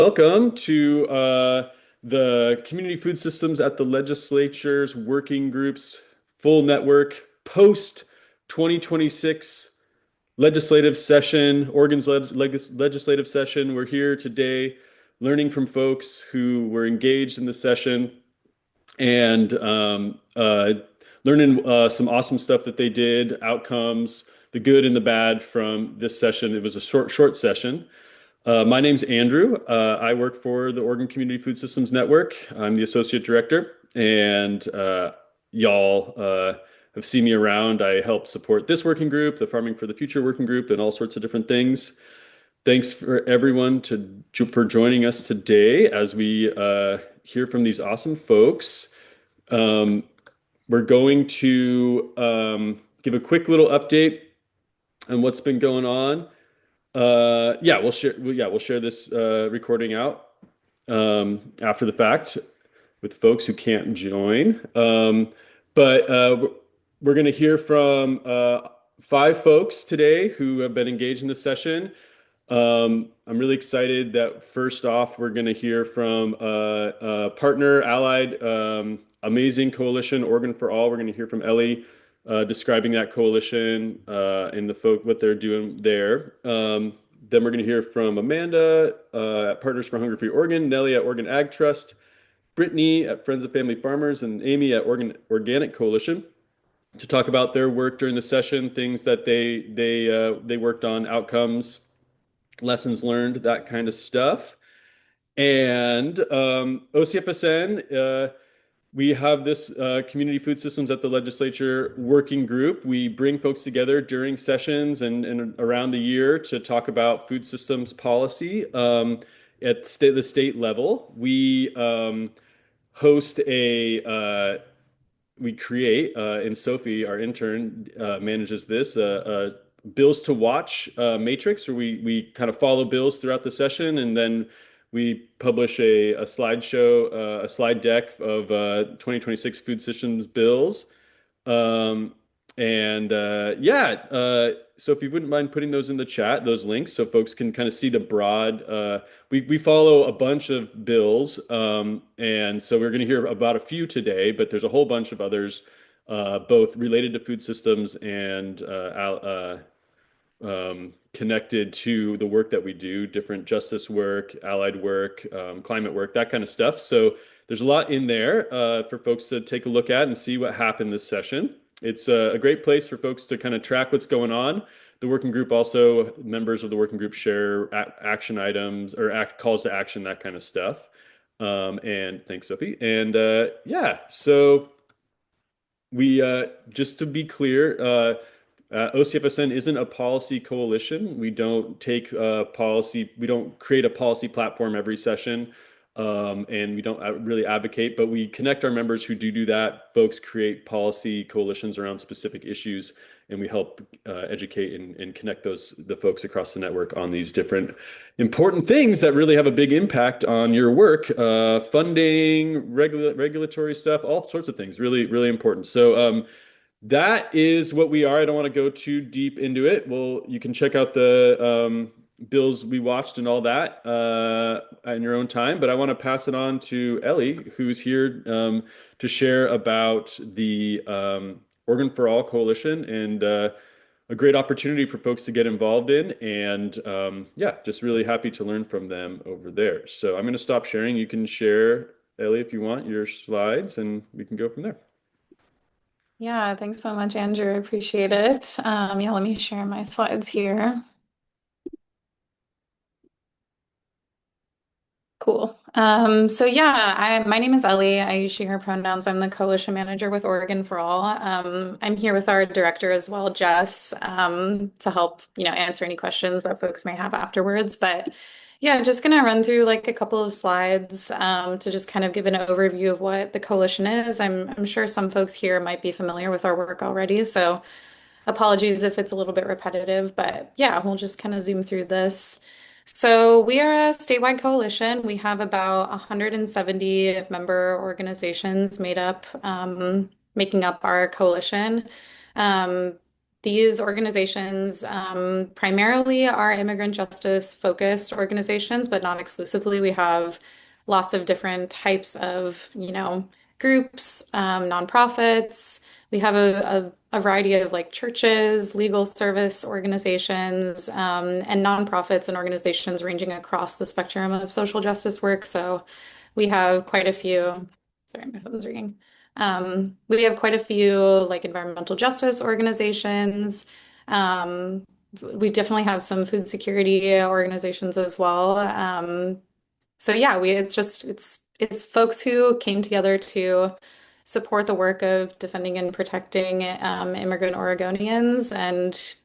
Welcome to the Community Food Systems at the Legislature's Working Groups Full Network post 2026 legislative session, Oregon's legislative session. We're here today learning from folks who were engaged in the session and learning some awesome stuff that they did, outcomes, the good and the bad from this session. It was a short session. My name's Andrew. I work for the Oregon Community Food Systems Network. I'm the associate director, and y'all have seen me around. I help support this working group, the Farming for the Future working group, and all sorts of different things. Thanks for everyone for joining us today as we hear from these awesome folks. We're going to give a quick little update on what's been going on. We'll share this recording out after the fact with folks who can't join. But we're going to hear from 5 folks today who have been engaged in this session. I'm really excited that first off, we're going to hear from partner, allied, amazing coalition, Oregon for All. We're going to hear from Ellie describing that coalition and the folk, what they're doing there. Then we're going to hear from Amanda at Partners for Hunger Free Oregon, Nellie at Oregon Ag Trust, Brittney at Friends of Family Farmers, and Amy at Oregon Organic Coalition to talk about their work during the session, things that they worked on, outcomes, lessons learned, that kind of stuff. And OCFSN, we have this Community Food Systems at the Legislature working group. We bring folks together during sessions and around the year to talk about food systems policy at the state level. We host we create, and Sophie, our intern, manages this, bills to watch matrix, where we kind of follow bills throughout the session, and then we publish a slideshow, a slide deck of 2026 food systems bills. So if you wouldn't mind putting those in the chat, those links, so folks can kind of see the broad, we follow a bunch of bills. And so we're going to hear about a few today, but there's a whole bunch of others, both related to food systems and connected to the work that we do, different justice work, allied work, climate work, that kind of stuff. So there's a lot in there for folks to take a look at and see what happened this session. It's a great place for folks to kind of track what's going on. The working group also, members of the working group share action items or calls to action, that kind of stuff. And thanks, Sophie. And so we, just to be clear, OCFSN isn't a policy coalition. We don't take policy, we don't create a policy platform every session, and we don't really advocate, but we connect our members who do that. Folks create policy coalitions around specific issues, and we help educate and connect the folks across the network on these different important things that really have a big impact on your work, funding, regulatory stuff, all sorts of things, really, really important. So, that is what we are. I don't want to go too deep into it. Well, you can check out the bills we watched and all that in your own time. But I want to pass it on to Ellie, who's here to share about the Oregon for All Coalition and a great opportunity for folks to get involved in. And just really happy to learn from them over there. So I'm going to stop sharing. You can share, Ellie, if you want, your slides, and we can go from there. Yeah, thanks so much, Andrew. I appreciate it. Let me share my slides here. Cool. My name is Ellie. I use she, her pronouns. I'm the coalition manager with Oregon for All. I'm here with our director as well, Jess, to help, answer any questions that folks may have afterwards. But yeah, just gonna run through like a couple of slides to just kind of give an overview of what the coalition is. I'm sure some folks here might be familiar with our work already, so apologies if it's a little bit repetitive, but yeah, we'll just kind of zoom through this. So we are a statewide coalition. We have about 170 member organizations making up our coalition. These organizations primarily are immigrant justice focused organizations, but not exclusively. We have lots of different types of, groups, nonprofits. We have a variety of like churches, legal service organizations, and nonprofits and organizations ranging across the spectrum of social justice work. So we have quite a few. Sorry, my phone's ringing. We have quite a few like environmental justice organizations. Um, we definitely have some food security organizations as well. So yeah, it's folks who came together to support the work of defending and protecting immigrant Oregonians. And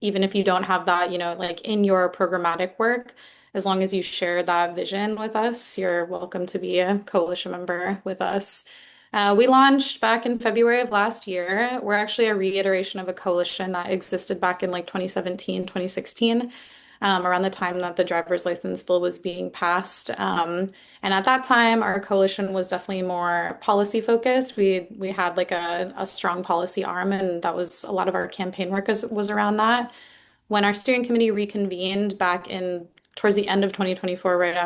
even if you don't have that, like in your programmatic work, as long as you share that vision with us, you're welcome to be a coalition member with us. We launched back in February of last year. We're actually a reiteration of a coalition that existed back in like 2017, 2016, around the time that the driver's license bill was being passed. And at that time, our coalition was definitely more policy focused. We had like a strong policy arm, and that was a lot of our campaign work was around that. When our steering committee reconvened back in towards the end of 2024, right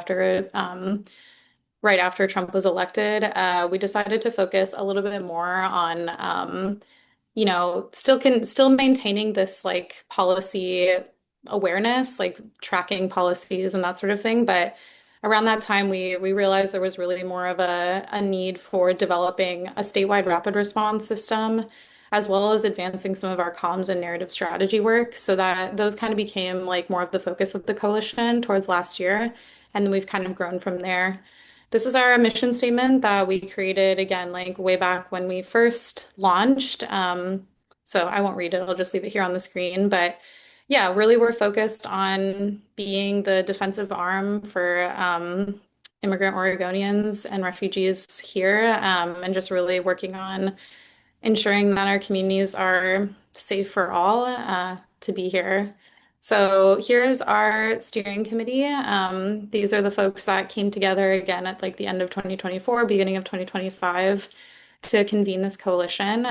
after Trump was elected, we decided to focus a little bit more on, still maintaining this like policy awareness, like tracking policies and that sort of thing. But around that time, we realized there was really more of a need for developing a statewide rapid response system, as well as advancing some of our comms and narrative strategy work. So that those kind of became like more of the focus of the coalition towards last year. And then we've kind of grown from there. This is our mission statement that we created again, like way back when we first launched. So I won't read it, I'll just leave it here on the screen. But yeah, really, we're focused on being the defensive arm for immigrant Oregonians and refugees here, and just really working on ensuring that our communities are safe for all to be here. So here's our steering committee. These are the folks that came together again at like the end of 2024, beginning of 2025 to convene this coalition.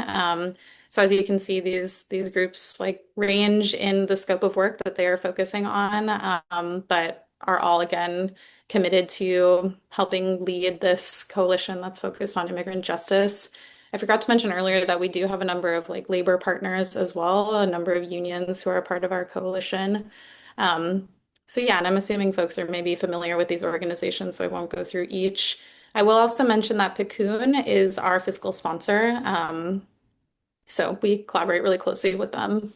So as you can see, these groups like range in the scope of work that they are focusing on, but are all again committed to helping lead this coalition that's focused on immigrant justice. I forgot to mention earlier that we do have a number of like labor partners as well, a number of unions who are part of our coalition. Um, so yeah, and I'm assuming folks are maybe familiar with these organizations, so I won't go through each. I will also mention that Piccoon is our fiscal sponsor. So we collaborate really closely with them.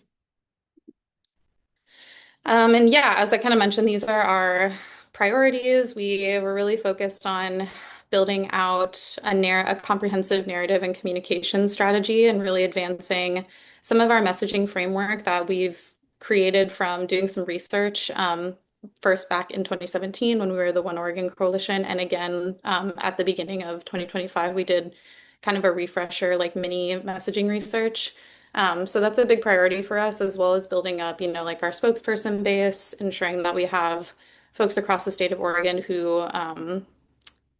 And yeah, as I kind of mentioned, these are our priorities. We were really focused on building out a comprehensive narrative and communication strategy and really advancing some of our messaging framework that we've created from doing some research. First back in 2017 when we were the One Oregon Coalition, and again at the beginning of 2025, we did kind of a refresher, like mini messaging research. So that's a big priority for us, as well as building up, like our spokesperson base, ensuring that we have folks across the state of Oregon who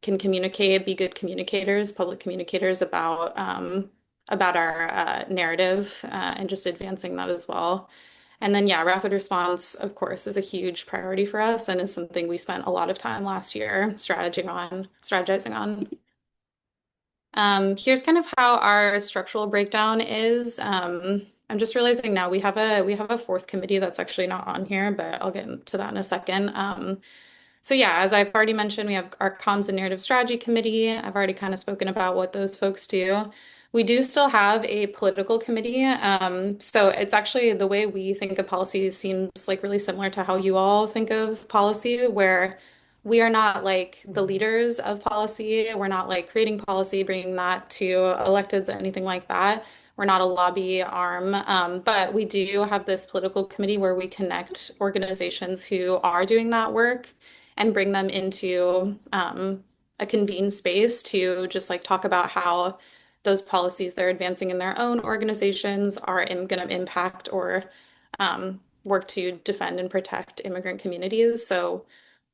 can communicate, be good communicators, public communicators about our narrative and just advancing that as well. And then, yeah, rapid response, of course, is a huge priority for us and is something we spent a lot of time last year strategizing on. Here's kind of how our structural breakdown is. I'm just realizing now we have a fourth committee that's actually not on here, but I'll get into that in a second. So yeah, as I've already mentioned, we have our comms and narrative strategy committee. I've already kind of spoken about what those folks do. We do still have a political committee. So it's actually the way we think of policy seems like really similar to how you all think of policy, where we are not like the leaders of policy. We're not like creating policy, bringing that to electeds, anything like that. We're not a lobby arm, but we do have this political committee where we connect organizations who are doing that work and bring them into a convened space to just like talk about how those policies they're advancing in their own organizations are going to impact or work to defend and protect immigrant communities. So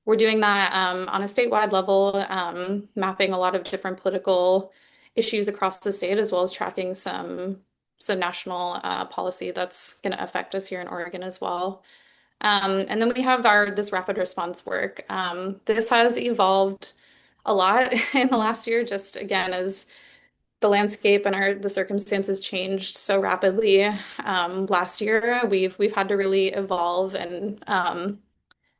we're doing that on a statewide level, mapping a lot of different political issues across the state, as well as tracking some some national policy that's going to affect us here in Oregon as well. And then we have our this rapid response work. This has evolved a lot in the last year, just again as the landscape and the circumstances changed so rapidly. Last year, we've had to really evolve and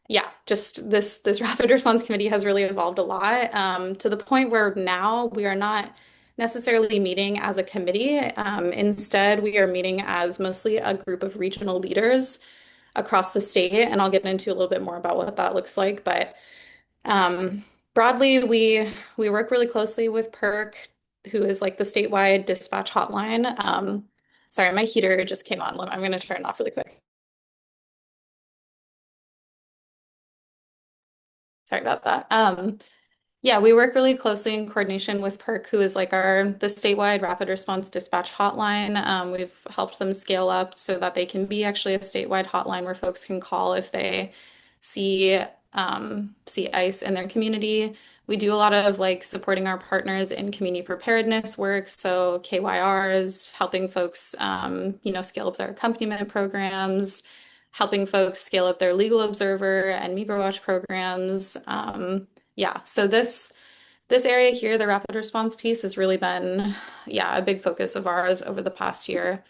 yeah, just this rapid response committee has really evolved a lot to the point where now we are not necessarily meeting as a committee. Instead, we are meeting as mostly a group of regional leaders across the state, and I'll get into a little bit more about what that looks like. But broadly, we work really closely with PERC, who is like the statewide dispatch hotline. Sorry, my heater just came on. I'm going to turn it off really quick. Sorry about that. Yeah, we work really closely in coordination with PERC, who is like the statewide rapid response dispatch hotline. We've helped them scale up so that they can be actually a statewide hotline where folks can call if they see see ICE in their community. We do a lot of like supporting our partners in community preparedness work, so KYRs, helping folks scale up their accompaniment programs, helping folks scale up their legal observer and Migrant Watch programs. Yeah, so this area here, the rapid response piece, has really been, yeah, a big focus of ours over the past year.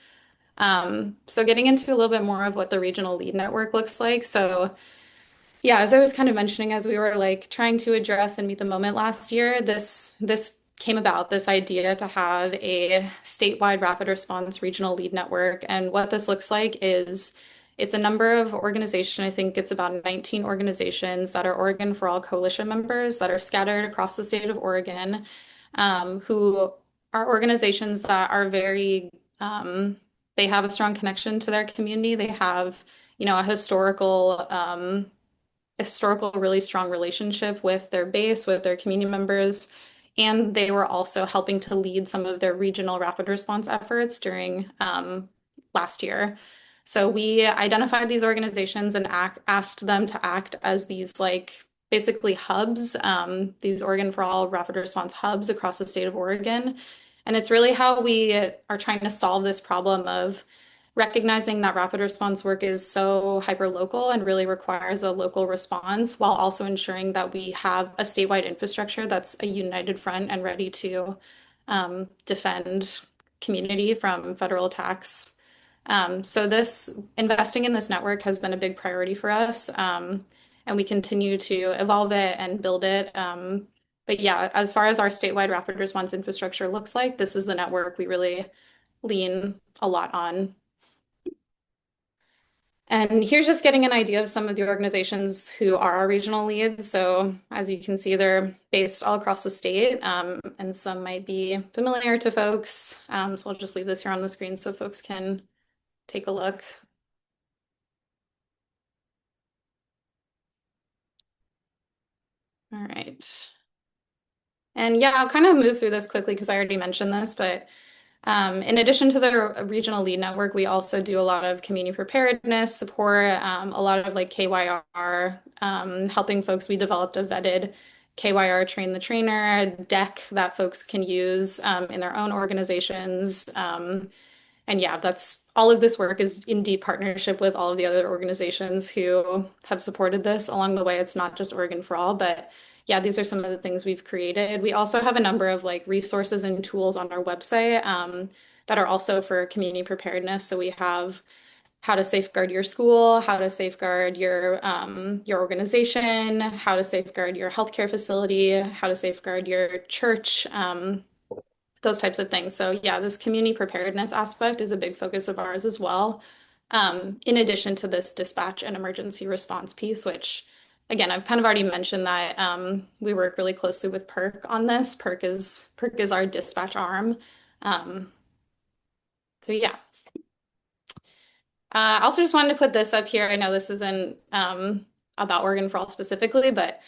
So getting into a little bit more of what the regional lead network looks like. So yeah, as I was kind of mentioning, as we were like trying to address and meet the moment last year, this came about, this idea to have a statewide rapid response regional lead network. And what this looks like is it's a number of organizations. I think it's about 19 organizations that are Oregon for All coalition members that are scattered across the state of Oregon, who are organizations that are very, they have a strong connection to their community. They have, a historical, really strong relationship with their base, with their community members, and they were also helping to lead some of their regional rapid response efforts during last year. So we identified these organizations and asked them to act as these like basically hubs, these Oregon for All rapid response hubs across the state of Oregon. And it's really how we are trying to solve this problem of recognizing that rapid response work is so hyper-local and really requires a local response while also ensuring that we have a statewide infrastructure that's a united front and ready to defend community from federal attacks. So this investing in this network has been a big priority for us, and we continue to evolve it and build it. But yeah, as far as our statewide rapid response infrastructure looks like, this is the network we really lean a lot on. And here's just getting an idea of some of the organizations who are our regional leads. So as you can see, they're based all across the state, and some might be familiar to folks. So I'll just leave this here on the screen so folks can take a look. All right. And yeah, I'll kind of move through this quickly because I already mentioned this, but in addition to the regional lead network, we also do a lot of community preparedness support, a lot of like KYR, helping folks. We developed a vetted KYR train the trainer deck that folks can use in their own organizations. And yeah, that's all of this work is in deep partnership with all of the other organizations who have supported this along the way. It's not just Oregon for All, but yeah, these are some of the things we've created. We also have a number of like resources and tools on our website that are also for community preparedness. So we have how to safeguard your school, how to safeguard your organization, how to safeguard your healthcare facility, how to safeguard your church, those types of things. So yeah, this community preparedness aspect is a big focus of ours as well. In addition to this dispatch and emergency response piece, which again, I've kind of already mentioned that we work really closely with PERC on this. PERC is our dispatch arm. So yeah. I also just wanted to put this up here. I know this isn't about Oregon for All specifically, but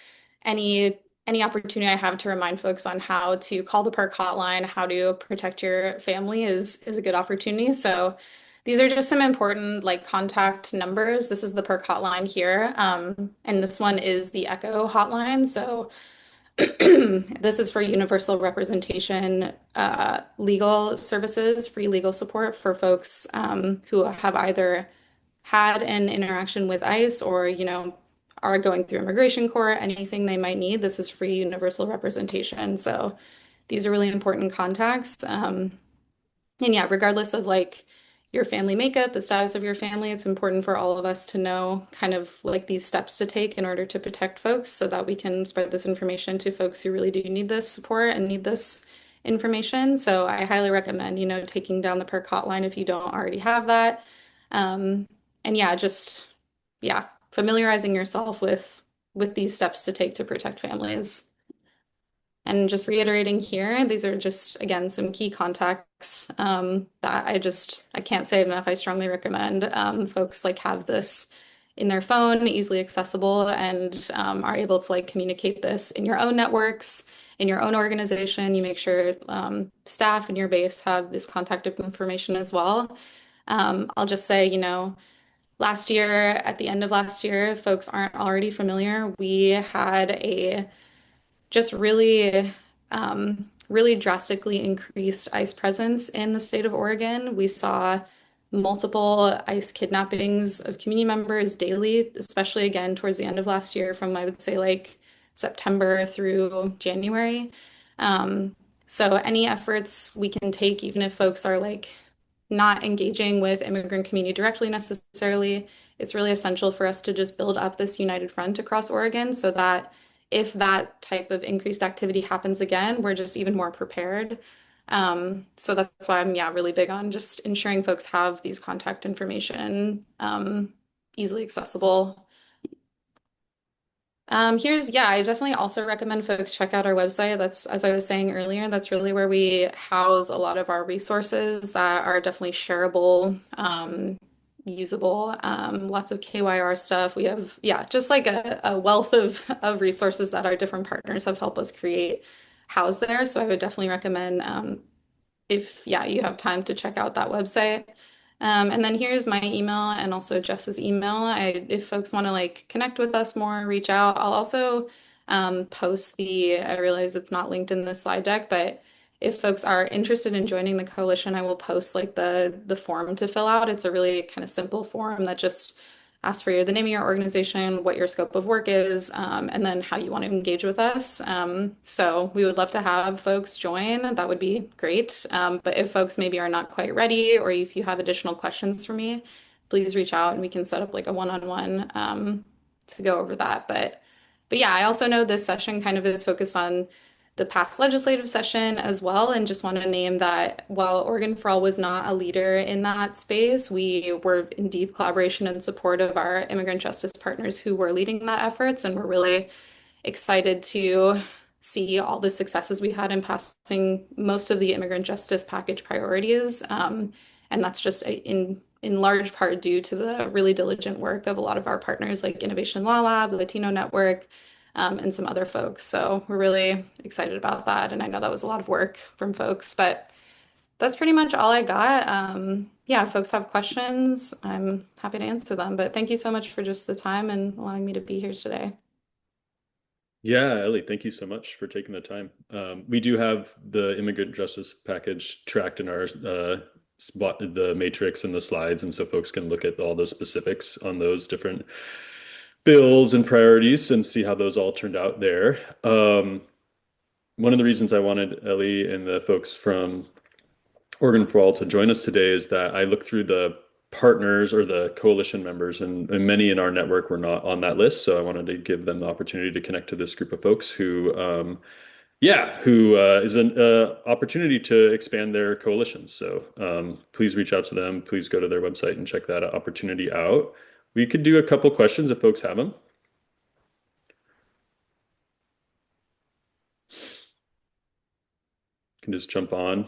any opportunity I have to remind folks on how to call the PERC hotline, how to protect your family is a good opportunity. So these are just some important like contact numbers. This is the PERC hotline here, and this one is the Echo hotline. So This is for universal representation, legal services, free legal support for folks who have either had an interaction with ICE or, are going through immigration court, anything they might need. This is free universal representation. So these are really important contacts. And yeah, regardless of like your family makeup, the status of your family, it's important for all of us to know kind of like these steps to take in order to protect folks so that we can spread this information to folks who really do need this support and need this information. So I highly recommend, taking down the PERC hotline if you don't already have that. Um, and yeah, just yeah, familiarizing yourself with these steps to take to protect families. And just reiterating here, these are just, again, some key contacts that I can't say it enough. I strongly recommend folks like have this in their phone, easily accessible, and are able to like communicate this in your own networks, in your own organization. You make sure staff in your base have this contact information as well. I'll just say, last year, at the end of last year, if folks aren't already familiar, we had a just really drastically increased ICE presence in the state of Oregon. We saw multiple ICE kidnappings of community members daily, especially again towards the end of last year, from I would say like September through January. So any efforts we can take, even if folks are like not engaging with immigrant community directly necessarily, it's really essential for us to just build up this united front across Oregon so that if that type of increased activity happens again, we're just even more prepared. So that's why I'm, yeah, really big on just ensuring folks have these contact information easily accessible. Yeah, I definitely also recommend folks check out our website. That's, as I was saying earlier, that's really where we house a lot of our resources that are definitely shareable, usable, lots of KYR stuff. We have, yeah, just like a wealth of resources that our different partners have helped us create housed there. So I would definitely recommend if yeah, you have time to check out that website. And then here's my email and also Jess's email. If folks want to like connect with us more, reach out. I'll also post I realize it's not linked in this slide deck, but if folks are interested in joining the coalition, I will post like the form to fill out. It's a really kind of simple form that just ask for the name of your organization, what your scope of work is, and then how you want to engage with us. So we would love to have folks join. That would be great. But if folks maybe are not quite ready, or if you have additional questions for me, please reach out and we can set up like a one-on-one to go over that. But yeah, I also know this session kind of is focused on the past legislative session as well, and just want to name that while Oregon for All was not a leader in that space, we were in deep collaboration and support of our immigrant justice partners who were leading that efforts, and we're really excited to see all the successes we had in passing most of the immigrant justice package priorities. And that's just in large part due to the really diligent work of a lot of our partners like Innovation Law Lab, Latino Network, and some other folks. So we're really excited about that. And I know that was a lot of work from folks, but that's pretty much all I got. Yeah, if folks have questions, I'm happy to answer them. But thank you so much for just the time and allowing me to be here today. Yeah, Ellie, thank you so much for taking the time. We do have the immigrant justice package tracked in our spot, the matrix and the slides, and so folks can look at all the specifics on those different bills and priorities and see how those all turned out there. One of the reasons I wanted Ellie and the folks from Oregon for All to join us today is that I looked through the partners or the coalition members, and many in our network were not on that list. So I wanted to give them the opportunity to connect to this group of folks who, who is an opportunity to expand their coalitions. So please reach out to them. Please go to their website and check that opportunity out. We could do a couple questions if folks have them. Can just jump on.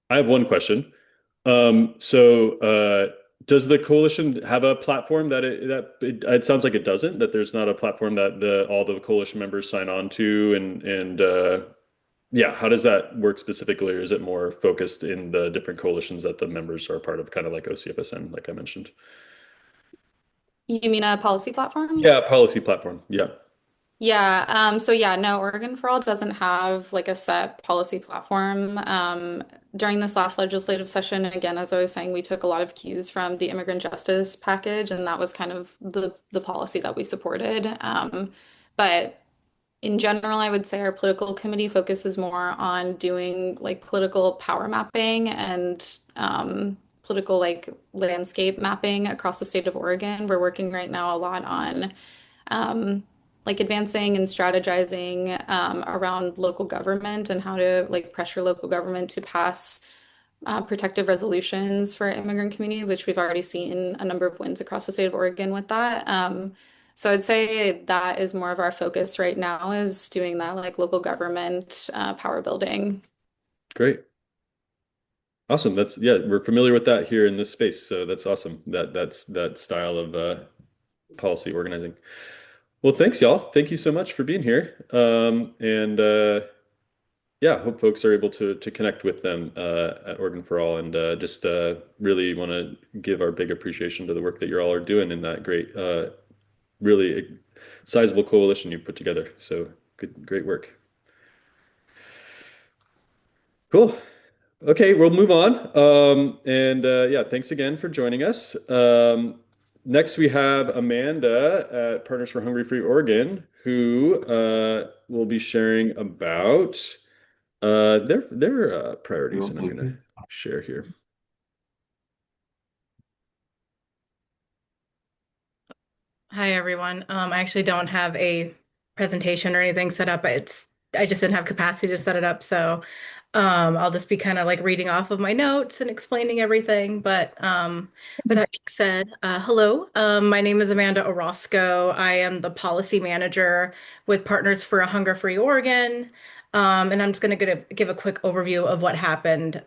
I have one question. Does the coalition have a platform it sounds like it doesn't, that there's not a platform that all the coalition members sign on to and yeah, how does that work specifically, or is it more focused in the different coalitions that the members are part of, kind of like OCFSN, like I mentioned? You mean a policy platform? Yeah, policy platform. Yeah. Yeah, so yeah, no, Oregon for All doesn't have like a set policy platform. During this last legislative session, again, as I was saying, we took a lot of cues from the immigrant justice package, and that was kind of the policy that we supported. But in general, I would say our political committee focuses more on doing like political power mapping and political like landscape mapping across the state of Oregon. We're working right now a lot on um, like advancing and strategizing around local government and how to like pressure local government to pass protective resolutions for immigrant community, which we've already seen a number of wins across the state of Oregon with that. So I'd say that is more of our focus right now is doing that like local government power building. Great. Awesome. That's yeah, we're familiar with that here in this space. So that's awesome. That's that style of policy organizing. Well, thanks, y'all. Thank you so much for being here. And yeah, hope folks are able to connect with them at Oregon for All, and just really want to give our big appreciation to the work that you all are doing in that great, really sizable coalition you put together. So good, great work. Cool. Okay, we'll move on. And yeah, thanks again for joining us. Next, we have Amanda at Partners for Hungry Free Oregon, who will be sharing about their priorities, and I'm going to share here. Hi everyone. I actually don't have a presentation or anything set up. I just didn't have capacity to set it up, so I'll just be kind of like reading off of my notes and explaining everything. But with that being said, hello. My name is Amanda Orozco. I am the policy manager with Partners for a Hunger-Free Oregon. And I'm just going to give a quick overview of what happened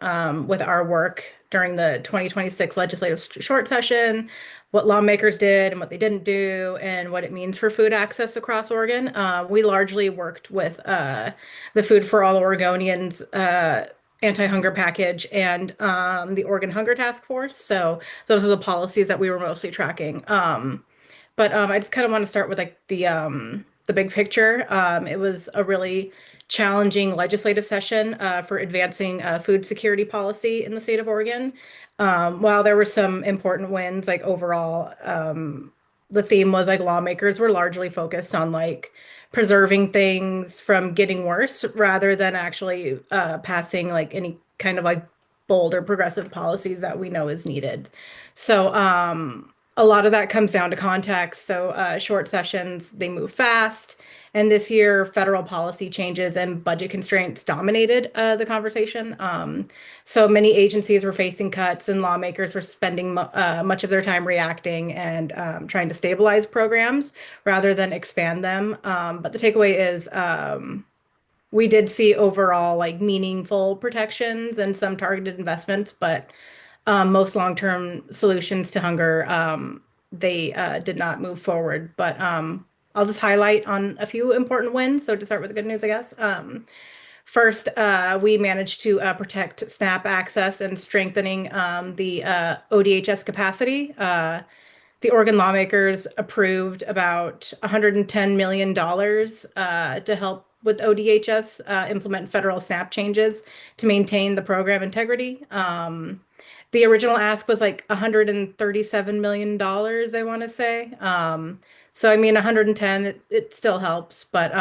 with our work during the 2026 legislative short session, what lawmakers did and what they didn't do, and what it means for food access across Oregon. We largely worked with the Food for All Oregonians anti-hunger package and the Oregon Hunger Task Force. So those are the policies that we were mostly tracking. But I just kind of want to start with like the big picture. It was a really challenging legislative session for advancing food security policy in the state of Oregon. While there were some important wins, like overall, the theme was like lawmakers were largely focused on like preserving things from getting worse rather than actually passing like any kind of like bold or progressive policies that we know is needed. So a lot of that comes down to context. So short sessions, they move fast. And this year, federal policy changes and budget constraints dominated the conversation. So many agencies were facing cuts, and lawmakers were spending much of their time reacting and trying to stabilize programs rather than expand them. But the takeaway is we did see overall like meaningful protections and some targeted investments, but most long-term solutions to hunger, they did not move forward. But I'll just highlight on a few important wins. So to start with the good news, I guess. First, we managed to protect SNAP access and strengthening the ODHS capacity. The Oregon lawmakers approved about $110 million to help with ODHS implement federal SNAP changes to maintain the program integrity. The original ask was like $137 million, I want to say. So I mean, 110, it still helps, but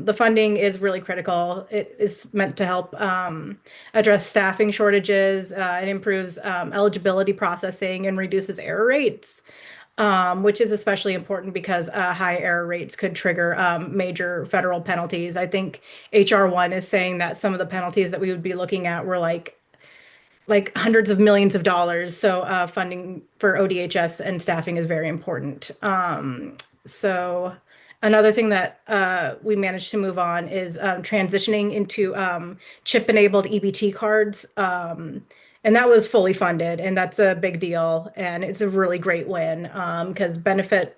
the funding is really critical. It is meant to help address staffing shortages. It improves eligibility processing and reduces error rates, which is especially important because high error rates could trigger major federal penalties. I think HR 1 is saying that some of the penalties that we would be looking at were like hundreds of millions of dollars. So funding for ODHS and staffing is very important. So another thing that we managed to move on is transitioning into chip-enabled EBT cards. And that was fully funded, and that's a big deal. And it's a really great win because benefit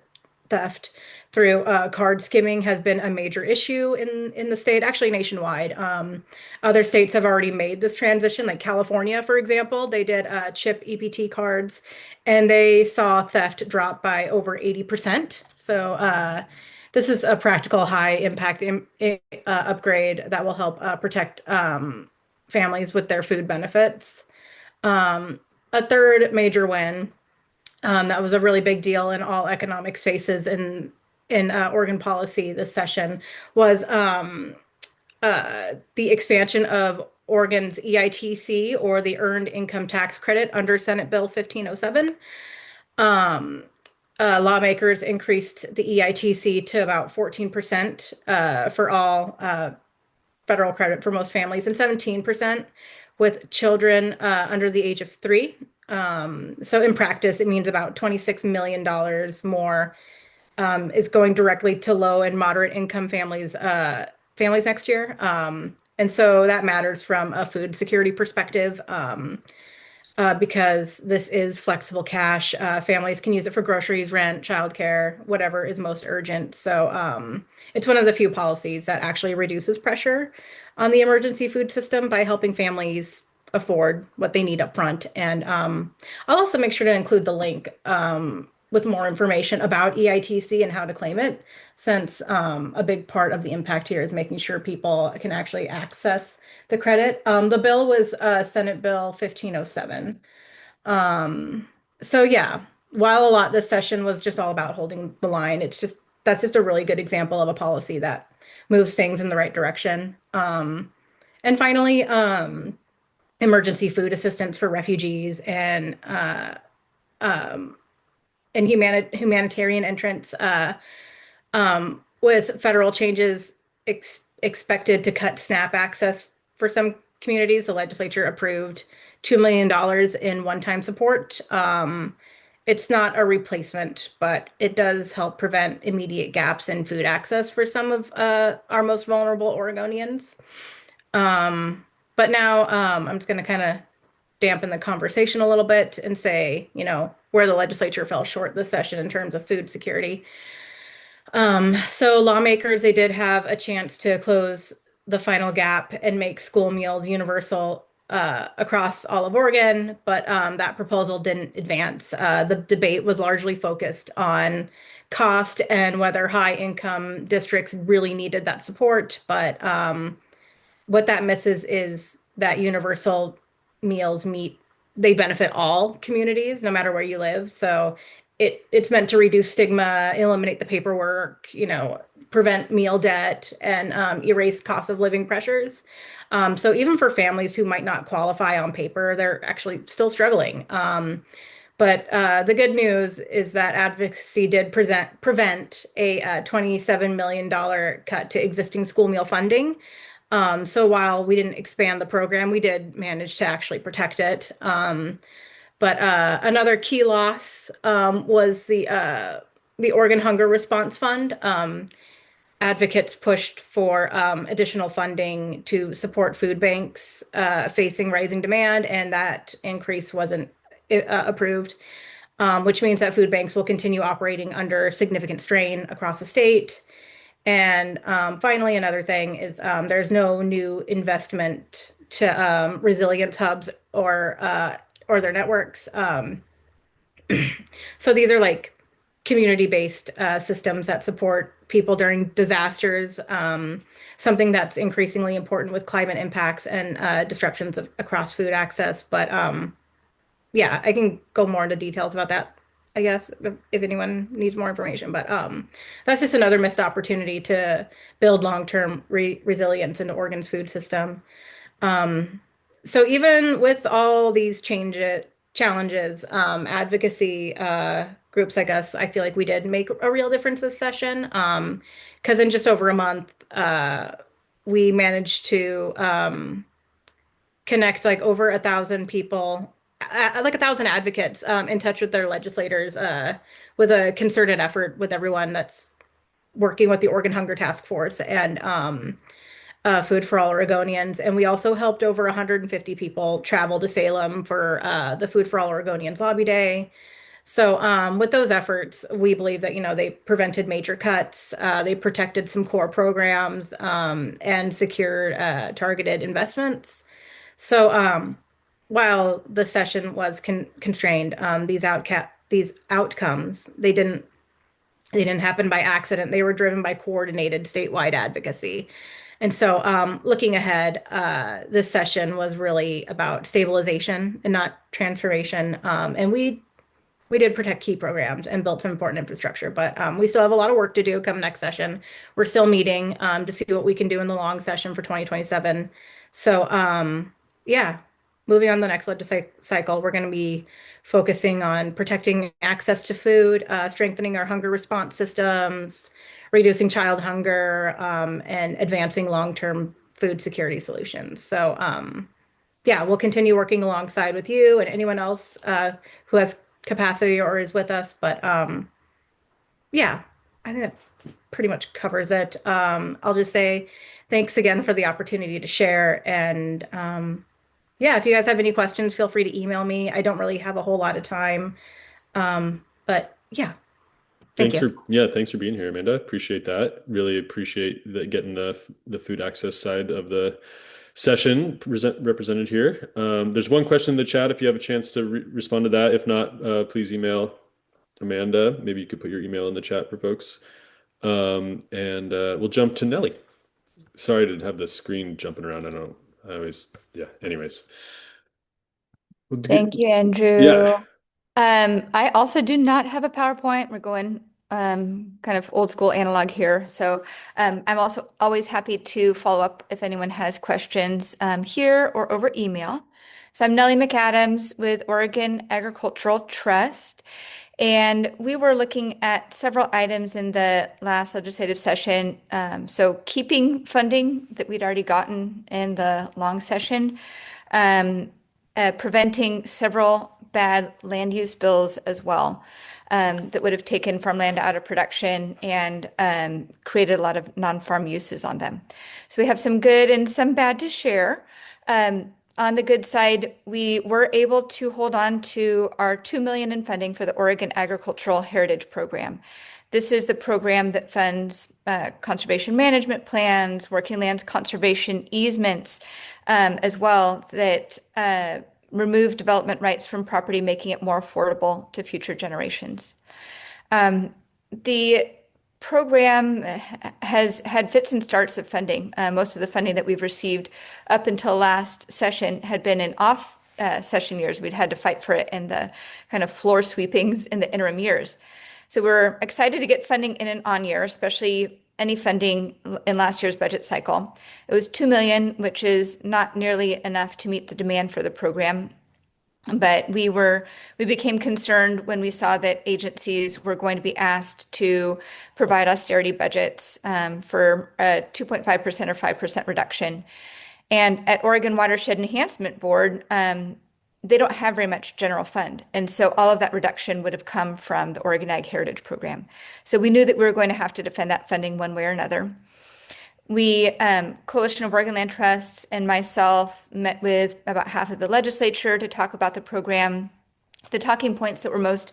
theft through card skimming has been a major issue in the state, actually nationwide. Other states have already made this transition, like California, for example. They did chip EPT cards, and they saw theft drop by over 80%. So this is a practical, high impact upgrade that will help protect families with their food benefits. A third major win that was a really big deal in all economic spaces in Oregon policy this session was the expansion of Oregon's EITC, or the Earned Income Tax Credit, under Senate Bill 1507. Lawmakers increased the EITC to about 14% for all federal credit for most families, and 17% with children under the age of 3. So in practice, it means about $26 million more is going directly to low and moderate income families next year. And so that matters from a food security perspective, because this is flexible cash. Families can use it for groceries, rent, childcare, whatever is most urgent. So it's one of the few policies that actually reduces pressure on the emergency food system by helping families afford what they need up front. And I'll also make sure to include the link with more information about EITC and how to claim it, since a big part of the impact here is making sure people can actually access the credit. The bill was Senate Bill 1507. So yeah, while a lot this session was just all about holding the line, that's just a really good example of a policy that moves things in the right direction. And finally, emergency food assistance for refugees and humanitarian entrants, with federal changes expected to cut SNAP access for some communities. The legislature approved $2 million in one-time support. It's not a replacement, but it does help prevent immediate gaps in food access for some of our most vulnerable Oregonians. But now I'm just going to kind of dampen the conversation a little bit and say, where the legislature fell short this session in terms of food security. So lawmakers, they did have a chance to close the final gap and make school meals universal across all of Oregon, but that proposal didn't advance. The debate was largely focused on cost and whether high-income districts really needed that support. But what that misses is that universal meals they benefit all communities, no matter where you live. So it's meant to reduce stigma, eliminate the paperwork, prevent meal debt, and erase cost of living pressures. So even for families who might not qualify on paper, they're actually still struggling. But the good news is that advocacy did prevent a $27 million cut to existing school meal funding. So while we didn't expand the program, we did manage to actually protect it. But another key loss was the Oregon Hunger Response Fund. Advocates pushed for additional funding to support food banks facing rising demand, and that increase wasn't approved, which means that food banks will continue operating under significant strain across the state. And finally, another thing is there's no new investment to resilience hubs or their networks. So these are like community-based systems that support people during disasters, something that's increasingly important with climate impacts and disruptions across food access. But yeah, I can go more into details about that, I guess, if anyone needs more information. But that's just another missed opportunity to build long-term resilience into Oregon's food system. So even with all these challenges, advocacy groups like us, I feel like we did make a real difference this session. Because in just over a month, we managed to connect like over 1,000 people, like 1,000 advocates in touch with their legislators, with a concerted effort with everyone that's working with the Oregon Hunger Task Force and Food for All Oregonians. And we also helped over 150 people travel to Salem for the Food for All Oregonians Lobby Day. So with those efforts, we believe that, they prevented major cuts, they protected some core programs, and secured targeted investments. So while the session was constrained, these outcomes, they didn't happen by accident. They were driven by coordinated statewide advocacy. And so, looking ahead, this session was really about stabilization and not transformation. And we did protect key programs and built some important infrastructure, but we still have a lot of work to do come next session. We're still meeting to see what we can do in the long session for 2027. So, yeah, moving on to the next cycle, we're going to be focusing on protecting access to food, strengthening our hunger response systems, reducing child hunger, and advancing long-term food security solutions. So, yeah, we'll continue working alongside with you and anyone else who has capacity or is with us. But yeah, I think that pretty much covers it. I'll just say thanks again for the opportunity to share. And yeah, if you guys have any questions, feel free to email me. I don't really have a whole lot of time. But yeah, thank you. Thanks for being here, Amanda. Appreciate that. Really appreciate getting the food access side of the session represented here. There's one question in the chat if you have a chance to respond to that. If not, please email Amanda. Maybe you could put your email in the chat for folks. And we'll jump to Nellie. Sorry to have the screen jumping around. Anyways. Thank you, Andrew. Yeah. I also do not have a PowerPoint. We're going kind of old school analog here. So I'm also always happy to follow up if anyone has questions here or over email. So I'm Nellie McAdams with Oregon Agricultural Trust. And we were looking at several items in the last legislative session. So keeping funding that we'd already gotten in the long session, preventing several bad land use bills as well that would have taken farmland out of production and created a lot of non-farm uses on them. So we have some good and some bad to share. On the good side, we were able to hold on to our $2 million in funding for the Oregon Agricultural Heritage Program. This is the program that funds conservation management plans, working lands conservation easements, as well, that remove development rights from property, making it more affordable to future generations. The program has had fits and starts of funding. Most of the funding that we've received up until last session had been in off session years. We'd had to fight for it in the kind of floor sweepings in the interim years. So we're excited to get funding in an on year, especially any funding in last year's budget cycle. It was $2 million, which is not nearly enough to meet the demand for the program. But we became concerned when we saw that agencies were going to be asked to provide austerity budgets for a 2.5% or 5% reduction. And at Oregon Watershed Enhancement Board, they don't have very much general fund. And so all of that reduction would have come from the Oregon Ag Heritage Program. So we knew that we were going to have to defend that funding one way or another. We, Coalition of Oregon Land Trusts and myself, met with about half of the legislature to talk about the program. The talking points that were most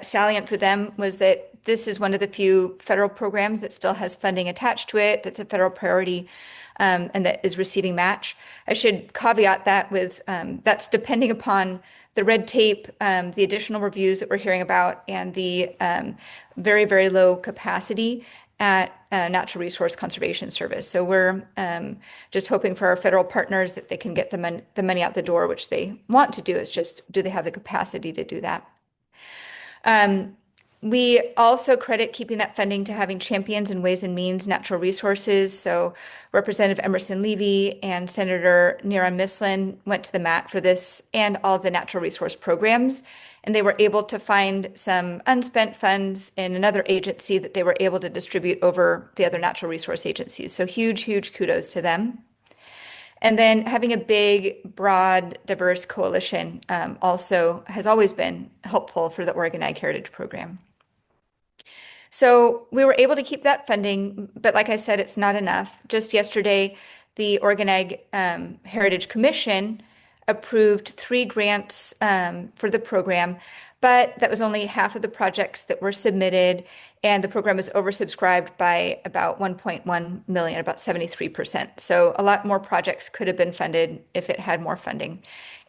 salient for them was that this is one of the few federal programs that still has funding attached to it, that's a federal priority, and that is receiving match. I should caveat that with that's depending upon the red tape, the additional reviews that we're hearing about, and the very, very low capacity at Natural Resource Conservation Service. So we're just hoping for our federal partners that they can get the money out the door, which they want to do. It's just, do they have the capacity to do that? We also credit keeping that funding to having champions in Ways and Means Natural Resources. So Representative Emerson Levy and Senator Nira Mislin went to the mat for this and all of the natural resource programs. And they were able to find some unspent funds in another agency that they were able to distribute over the other natural resource agencies. So huge, huge kudos to them. And then having a big, broad, diverse coalition also has always been helpful for the Oregon Ag Heritage Program. So we were able to keep that funding, but like I said, it's not enough. Just yesterday, the Oregon Ag Heritage Commission approved 3 grants for the program, but that was only half of the projects that were submitted, and the program was oversubscribed by about 1.1 million, about 73%. So a lot more projects could have been funded if it had more funding.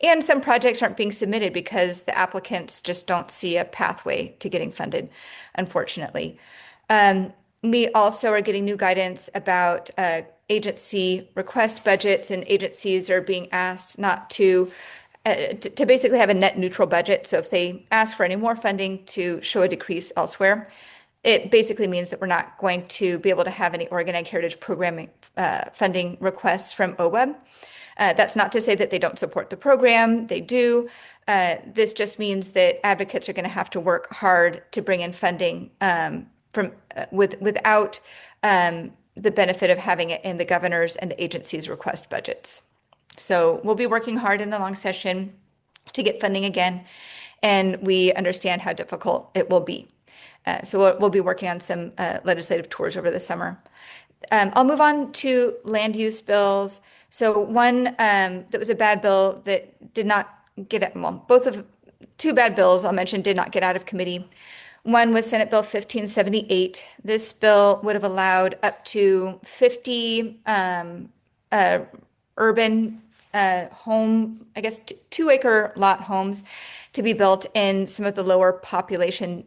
And some projects aren't being submitted because the applicants just don't see a pathway to getting funded, unfortunately. We also are getting new guidance about agency request budgets, and agencies are being asked not to basically have a net neutral budget. So if they ask for any more funding, to show a decrease elsewhere. It basically means that we're not going to be able to have any Oregon Ag Heritage Programming funding requests from OWEB. That's not to say that they don't support the program. They do. This just means that advocates are going to have to work hard to bring in funding without the benefit of having it in the governor's and the agency's request budgets. So we'll be working hard in the long session to get funding again, and we understand how difficult it will be. So we'll be working on some legislative tours over the summer. I'll move on to land use bills. So one that was a bad bill that did not get, well, two bad bills I'll mention did not get out of committee. One was Senate Bill 1578. This bill would have allowed up to 50 urban home, I guess 2-acre lot homes to be built in some of the lower population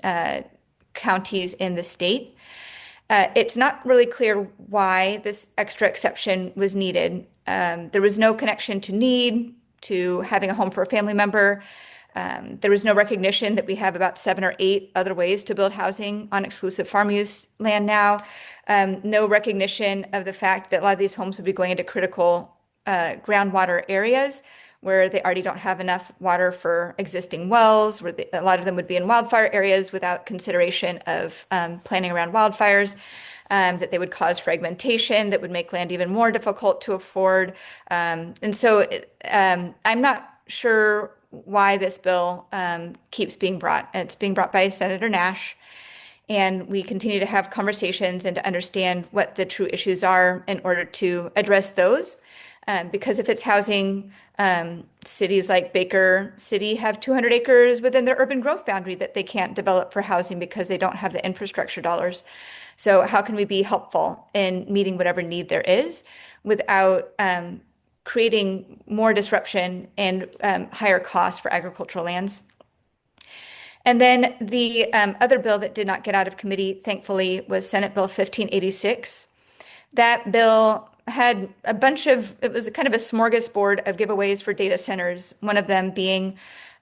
counties in the state. It's not really clear why this extra exception was needed. There was no connection to need, to having a home for a family member. There was no recognition that we have about 7 or 8 other ways to build housing on exclusive farm use land now. No recognition of the fact that a lot of these homes would be going into critical groundwater areas where they already don't have enough water for existing wells, where a lot of them would be in wildfire areas without consideration of planning around wildfires, that they would cause fragmentation, that would make land even more difficult to afford. And so I'm not sure why this bill keeps being brought. It's being brought by Senator Nash, and we continue to have conversations and to understand what the true issues are in order to address those. Because if it's housing, cities like Baker City have 200 acres within their urban growth boundary that they can't develop for housing because they don't have the infrastructure dollars. So how can we be helpful in meeting whatever need there is without creating more disruption and higher costs for agricultural lands? And then the other bill that did not get out of committee, thankfully, was Senate Bill 1586. That bill had it was kind of a smorgasbord of giveaways for data centers, one of them being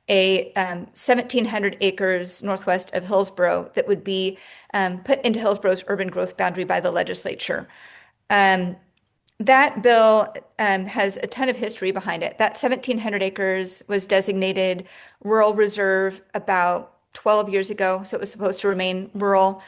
a 1,700 acres northwest of Hillsborough that would be put into Hillsborough's urban growth boundary by the legislature. That bill has a ton of history behind it. That 1,700 acres was designated rural reserve about 12 years ago, so it was supposed to remain rural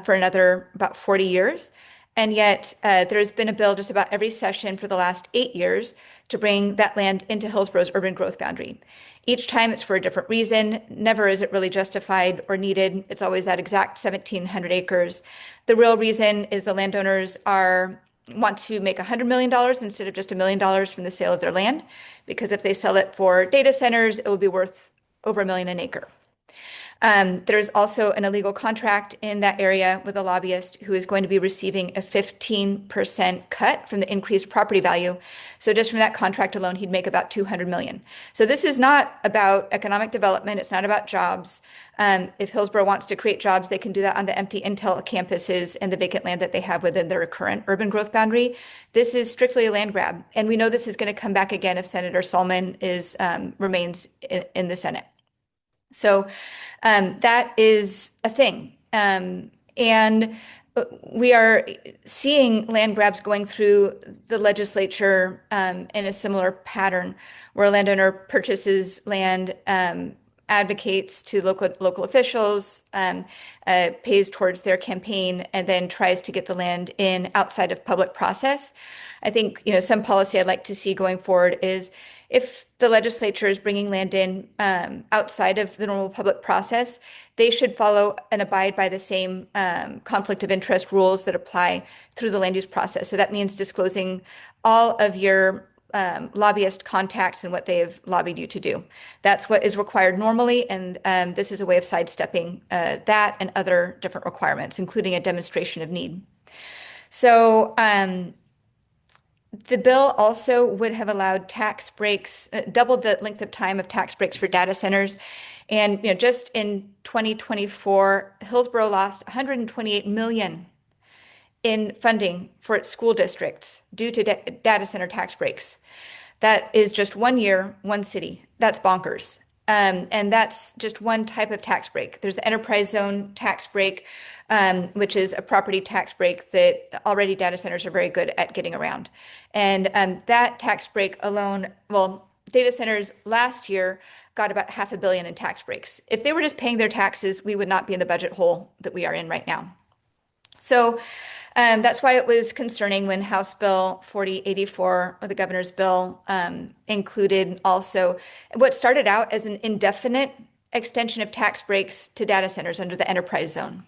for another about 40 years. And yet there's been a bill just about every session for the last 8 years to bring that land into Hillsborough's urban growth boundary. Each time it's for a different reason. Never is it really justified or needed. It's always that exact 1,700 acres. The real reason is the landowners want to make $100 million instead of just $1 million from the sale of their land, because if they sell it for data centers, it will be worth over $1 million an acre. There's also an illegal contract in that area with a lobbyist who is going to be receiving a 15% cut from the increased property value. So just from that contract alone, he'd make about $200 million. So this is not about economic development. It's not about jobs. If Hillsborough wants to create jobs, they can do that on the empty Intel campuses and the vacant land that they have within their current urban growth boundary. This is strictly a land grab. And we know this is going to come back again if Senator Solomon remains in the Senate. So that is a thing. And we are seeing land grabs going through the legislature in a similar pattern, where a landowner purchases land, advocates to local officials, pays towards their campaign, and then tries to get the land in outside of public process. I think, some policy I'd like to see going forward is, if the legislature is bringing land in outside of the normal public process, they should follow and abide by the same conflict of interest rules that apply through the land use process. So that means disclosing all of your lobbyist contacts and what they have lobbied you to do. That's what is required normally, and this is a way of sidestepping that and other different requirements, including a demonstration of need. So the bill also would have allowed tax breaks, doubled the length of time of tax breaks for data centers. And just in 2024, Hillsborough lost 128 million in funding for its school districts due to data center tax breaks. That is just 1 year, one city. That's bonkers. And that's just one type of tax break. There's the enterprise zone tax break, which is a property tax break that already data centers are very good at getting around. And that tax break alone, well, data centers last year got about $500 million in tax breaks. If they were just paying their taxes, we would not be in the budget hole that we are in right now. So that's why it was concerning when House Bill 4084, or the governor's bill, included also what started out as an indefinite extension of tax breaks to data centers under the enterprise zone.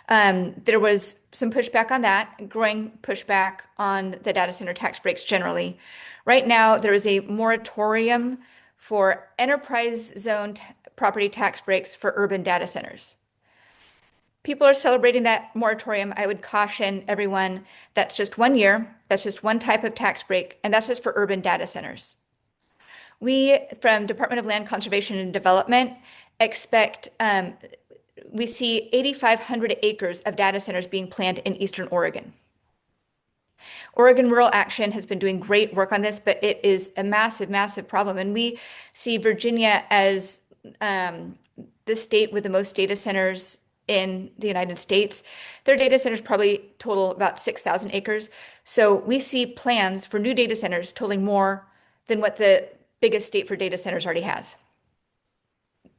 There was some pushback on that, growing pushback on the data center tax breaks generally. Right now, there is a moratorium for enterprise zone property tax breaks for urban data centers. People are celebrating that moratorium. I would caution everyone that's just 1 year, that's just one type of tax break, and that's just for urban data centers. We, from Department of Land Conservation and Development, expect, we see 8,500 acres of data centers being planned in Eastern Oregon. Oregon Rural Action has been doing great work on this, but it is a massive, massive problem. And we see Virginia as the state with the most data centers in the United States. Their data centers probably total about 6,000 acres. So we see plans for new data centers totaling more than what the biggest state for data centers already has.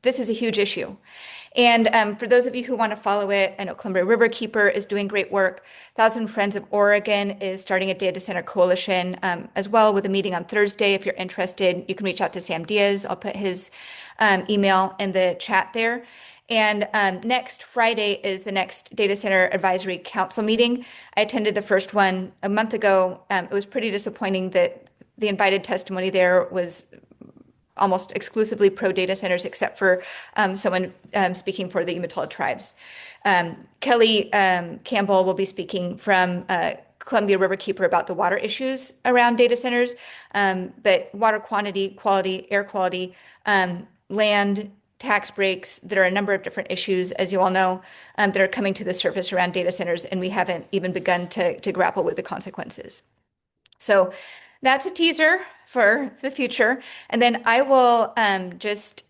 This is a huge issue. And for those of you who want to follow it, I know Columbia Riverkeeper is doing great work. Thousand Friends of Oregon is starting a data center coalition as well, with a meeting on Thursday. If you're interested, you can reach out to Sam Diaz. I'll put his email in the chat there. And next Friday is the next Data Center Advisory Council meeting. I attended the first one a month ago. It was pretty disappointing that the invited testimony there was almost exclusively pro-data centers, except for someone speaking for the Umatilla tribes. Kelly Campbell will be speaking from Columbia Riverkeeper about the water issues around data centers, but water quantity, quality, air quality, land, tax breaks. There are a number of different issues, as you all know, that are coming to the surface around data centers, and we haven't even begun to grapple with the consequences. So that's a teaser for the future. And then I will just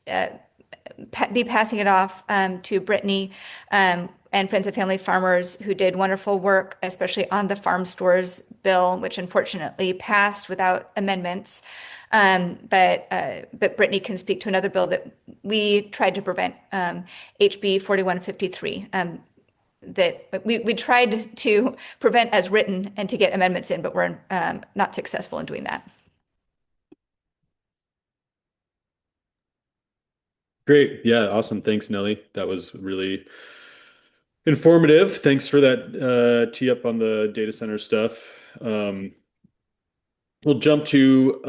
be passing it off to Brittney and Friends of Family Farmers, who did wonderful work, especially on the farm stores bill, which unfortunately passed without amendments. But Brittney can speak to another bill that we tried to prevent, HB 4153. That we tried to prevent as written and to get amendments in, but we're not successful in doing that. Great. Yeah, awesome. Thanks, Nellie. That was really informative. Thanks for that tee up on the data center stuff. We'll jump to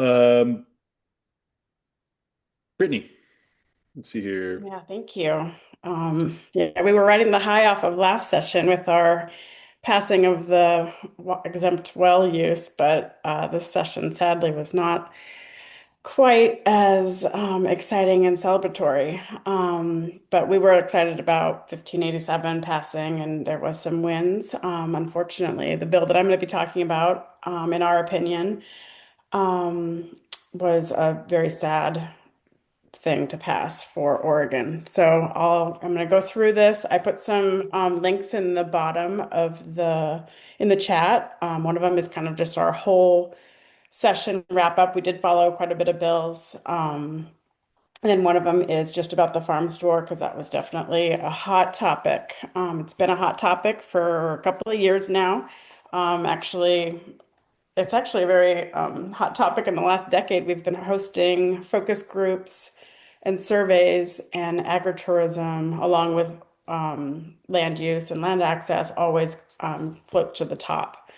Brittney. Let's see here. Yeah, thank you. Yeah, we were riding the high off of last session with our passing of the exempt well use, but this session sadly was not quite as exciting and celebratory. But we were excited about 1587 passing, and there was some wins. Unfortunately, the bill that I'm going to be talking about, in our opinion, was a very sad thing to pass for Oregon. So I'm going to go through this. I put some links in the bottom of in the chat. One of them is kind of just our whole session wrap up. We did follow quite a bit of bills. And then one of them is just about the farm store, because that was definitely a hot topic. It's been a hot topic for a couple of years now. It's actually a very hot topic in the last decade. We've been hosting focus groups and surveys, and agritourism, along with land use and land access, always floats to the top.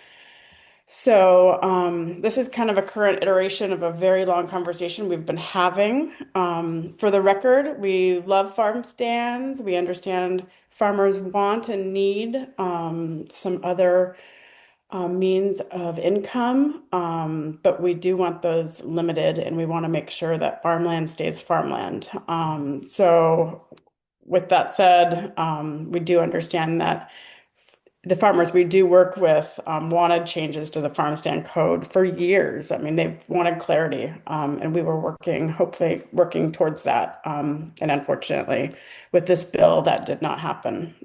This is kind of a current iteration of a very long conversation we've been having. For the record, we love farm stands. We understand farmers want and need some other means of income, but we do want those limited, and we want to make sure that farmland stays farmland. With that said, we do understand that the farmers we do work with wanted changes to the farm stand code for years. I mean, they've wanted clarity, and we were hopefully working towards that. And unfortunately, with this bill, that did not happen.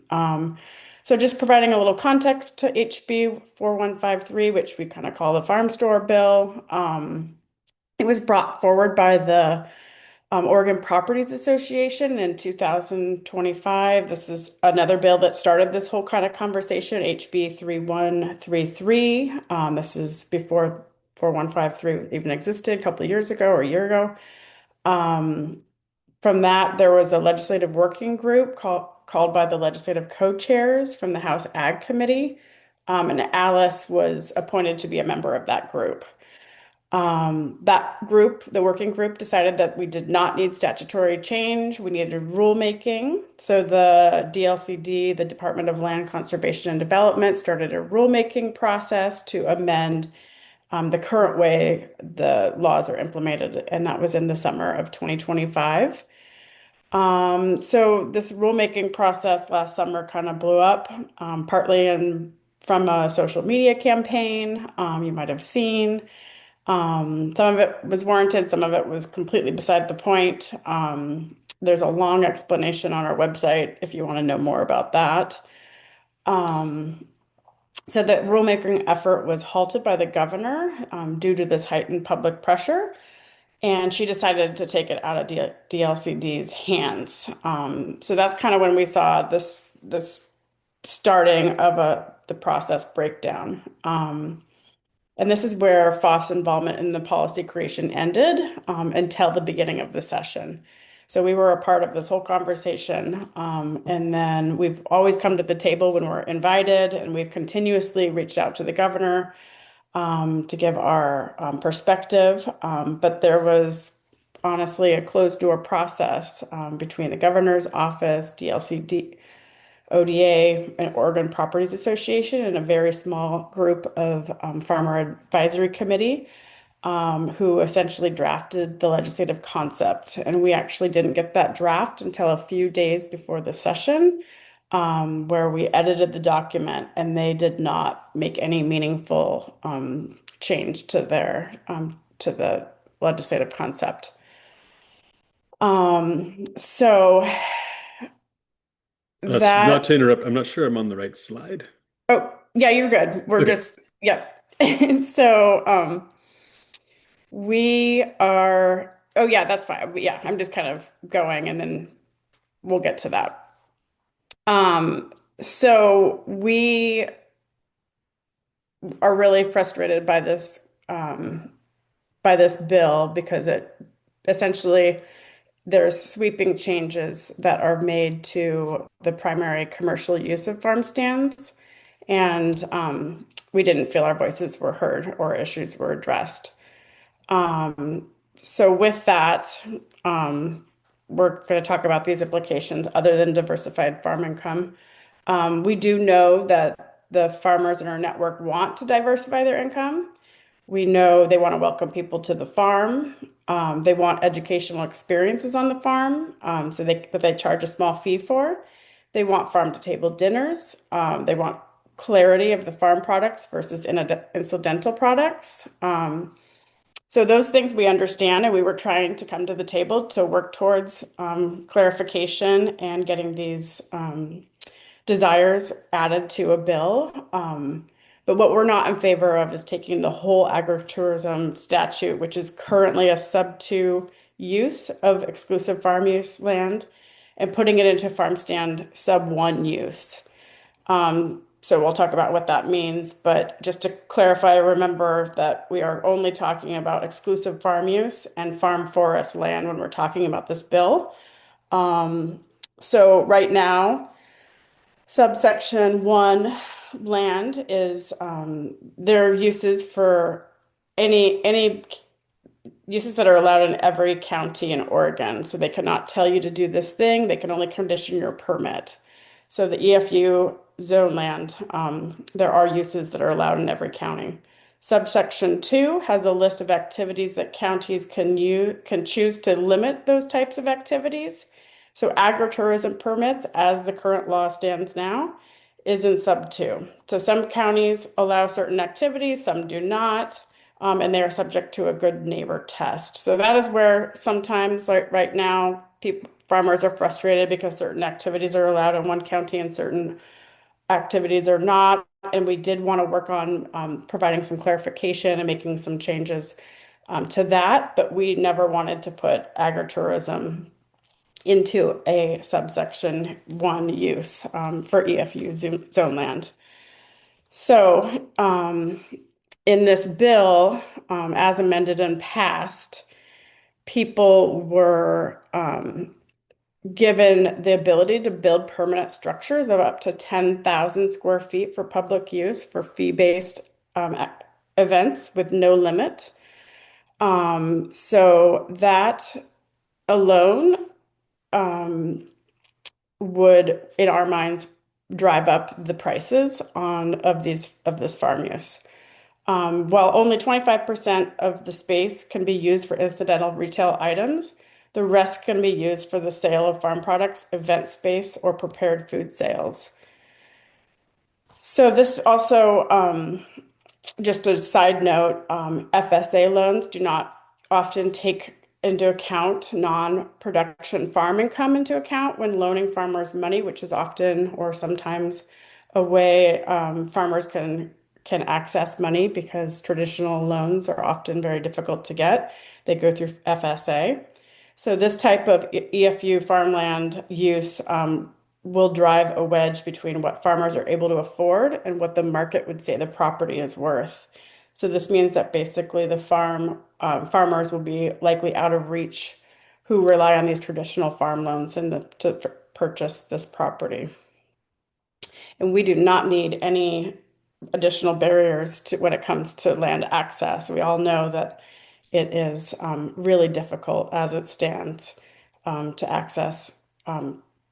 So just providing a little context to HB 4153, which we kind of call the farm store bill. It was brought forward by the Oregon Properties Association in 2025. This is another bill that started this whole kind of conversation, HB 3133. This is before 4153 even existed a couple of years ago or a year ago. From that, there was a legislative working group called by the legislative co-chairs from the House Ag Committee, and Alice was appointed to be a member of that group. That group, the working group, decided that we did not need statutory change. We needed rulemaking. So the DLCD, the Department of Land Conservation and Development, started a rulemaking process to amend the current way the laws are implemented, and that was in the summer of 2025. So this rulemaking process last summer kind of blew up, partly from a social media campaign you might have seen. Some of it was warranted, some of it was completely beside the point. There's a long explanation on our website if you want to know more about that. So the rulemaking effort was halted by the governor due to this heightened public pressure, and she decided to take it out of DLCD's hands. So that's kind of when we saw this starting of the process breakdown. And this is where FOF's involvement in the policy creation ended until the beginning of the session. So we were a part of this whole conversation. And then we've always come to the table when we're invited, and we've continuously reached out to the governor to give our perspective. But there was honestly a closed door process between the governor's office, DLCD, ODA, and Oregon Properties Association, and a very small group of Farmer Advisory Committee who essentially drafted the legislative concept. And we actually didn't get that draft until a few days before the session, where we edited the document, and they did not make any meaningful change to the legislative concept. So Not to interrupt, I'm not sure I'm on the right slide. Oh, yeah, you're good. We're Okay. Yep. So, oh yeah, that's fine. Yeah, I'm just kind of going, and then we'll get to that. So we are really frustrated by this bill because it essentially there's sweeping changes that are made to the primary commercial use of farm stands, and we didn't feel our voices were heard or issues were addressed. So with that, we're going to talk about these implications other than diversified farm income. We do know that the farmers in our network want to diversify their income. We know they want to welcome people to the farm. They want educational experiences on the farm, that they charge a small fee for. They want farm-to-table dinners. They want clarity of the farm products versus incidental products. So those things we understand, and we were trying to come to the table to work towards clarification and getting these desires added to a bill. But what we're not in favor of is taking the whole agritourism statute, which is currently a sub 2 use of exclusive farm use land, and putting it into farm stand sub 1 use. So we'll talk about what that means, but just to clarify, remember that we are only talking about exclusive farm use and farm forest land when we're talking about this bill. So right now, subsection 1 land is there are uses for any uses that are allowed in every county in Oregon. So they cannot tell you to do this thing. They can only condition your permit. So the EFU zone land, there are uses that are allowed in every county. Subsection 2 has a list of activities that counties can choose to limit those types of activities. So agritourism permits, as the current law stands now, is in sub 2. So some counties allow certain activities, some do not, and they are subject to a good neighbor test. So that is where sometimes, like right now, farmers are frustrated because certain activities are allowed in one county and certain activities are not. And we did want to work on providing some clarification and making some changes to that, but we never wanted to put agritourism into a subsection 1 use for EFU zone land. So in this bill, as amended and passed, people were given the ability to build permanent structures of up to 10,000 square feet for public use for fee-based events with no limit. So that alone would, in our minds, drive up the prices of this farm use. While only 25% of the space can be used for incidental retail items, the rest can be used for the sale of farm products, event space, or prepared food sales. So this also, just a side note, FSA loans do not often take into account non-production farm income into account when loaning farmers money, which is often or sometimes a way farmers can access money because traditional loans are often very difficult to get. They go through FSA. So this type of EFU farmland use will drive a wedge between what farmers are able to afford and what the market would say the property is worth. So this means that basically the farmers will be likely out of reach who rely on these traditional farm loans to purchase this property. And we do not need any additional barriers when it comes to land access. We all know that it is really difficult as it stands to access